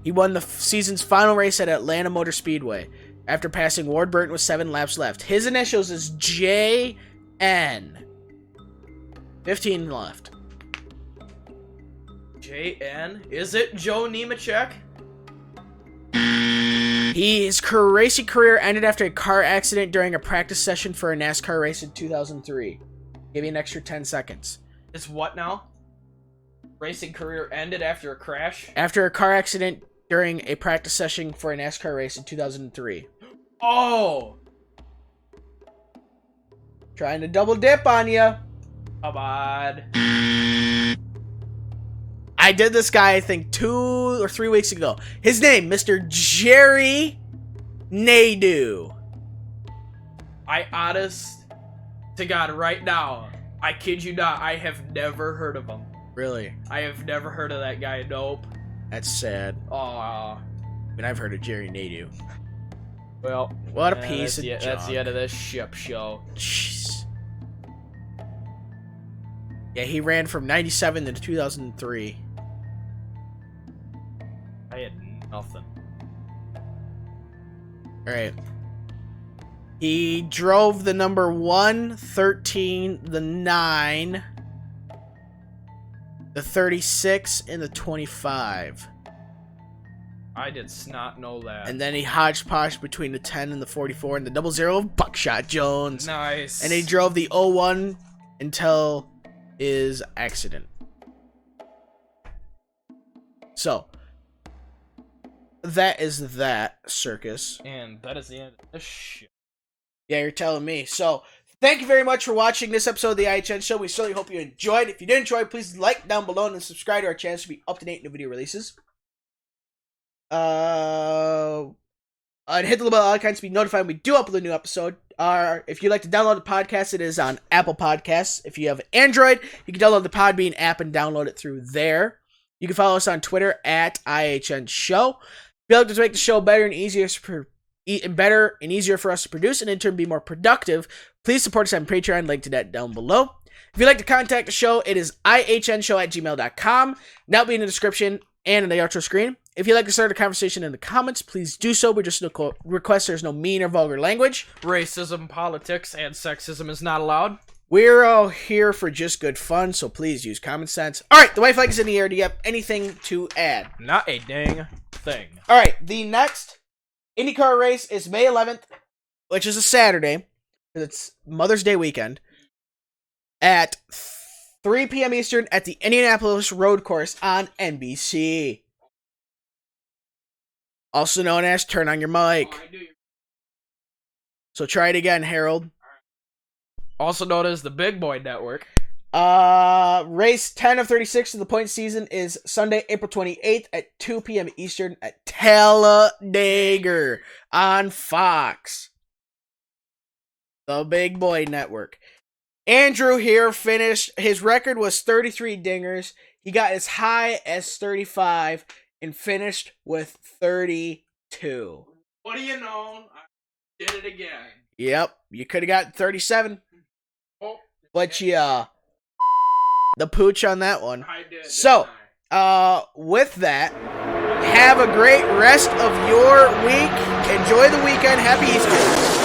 He won the season's final race at Atlanta Motor Speedway after passing Ward Burton with 7 laps left. His initials is JN. 15 left. JN? Is it Joe Nemechek? His racing career ended after a car accident during a practice session for a NASCAR race in 2003. Give you an extra 10 seconds. It's what now? Racing career ended after a crash? After a car accident during a practice session for a NASCAR race in 2003. Oh! Trying to double dip on you. Come on. I did this guy, I think, 2 or 3 weeks ago. His name, Mr. Jerry Nadeau. I honest to God, right now, I kid you not, I have never heard of him. Really? I have never heard of that guy, nope. That's sad. Aw. I mean, I've heard of Jerry Nadeau. Well, What a piece of junk. That's the end of this ship show. Jeez. Yeah, he ran from 97 to 2003. I had nothing. Alright. He drove the number 1, 13, the 9, the 36, and the 25. I did not know that. And then he hodgepodge between the 10 and the 44 and the 00 of Buckshot Jones. Nice. And he drove the 01 until his accident. So, that is that, Circus. And that is the end of this shit. Yeah, you're telling me. So, thank you very much for watching this episode of the IHN Show. We certainly hope you enjoyed. If you did enjoy, please like down below and subscribe to our channel to be up to date in the video releases. And hit the little bell icon to be notified when we do upload a new episode. If you'd like to download the podcast, it is on Apple Podcasts. If you have Android, you can download the Podbean app and download it through there. You can follow us on Twitter at IHN Show. Be able to make the show better and easier for us to produce and in turn be more productive. Please support us on Patreon. Link to that down below. If you'd like to contact the show, it is ihnshow@gmail.com. That'll be in the description and in the outro screen. If you'd like to start a conversation in the comments, please do so. We just request there's no mean or vulgar language. Racism, politics, and sexism is not allowed. We're all here for just good fun, so please use common sense. All right, the white flag is in the air. Do you have anything to add? Not a dang thing. All right, the next IndyCar race is May 11th, which is a Saturday. It's Mother's Day weekend at 3 p.m. Eastern at the Indianapolis Road Course on NBC. Also known as Turn On Your Mic. So try it again, Harold. Also known as the Big Boy Network. Race 10 of 36 of the point season is Sunday, April 28th at 2 p.m. Eastern at Talladega on Fox. The Big Boy Network. Andrew here finished. His record was 33 dingers. He got as high as 35 and finished with 32. What do you know? I did it again. Yep, you could have got 37. Oh, but yeah, the pooch on that one. I did. So, with that, have a great rest of your week. Enjoy the weekend. Happy Easter.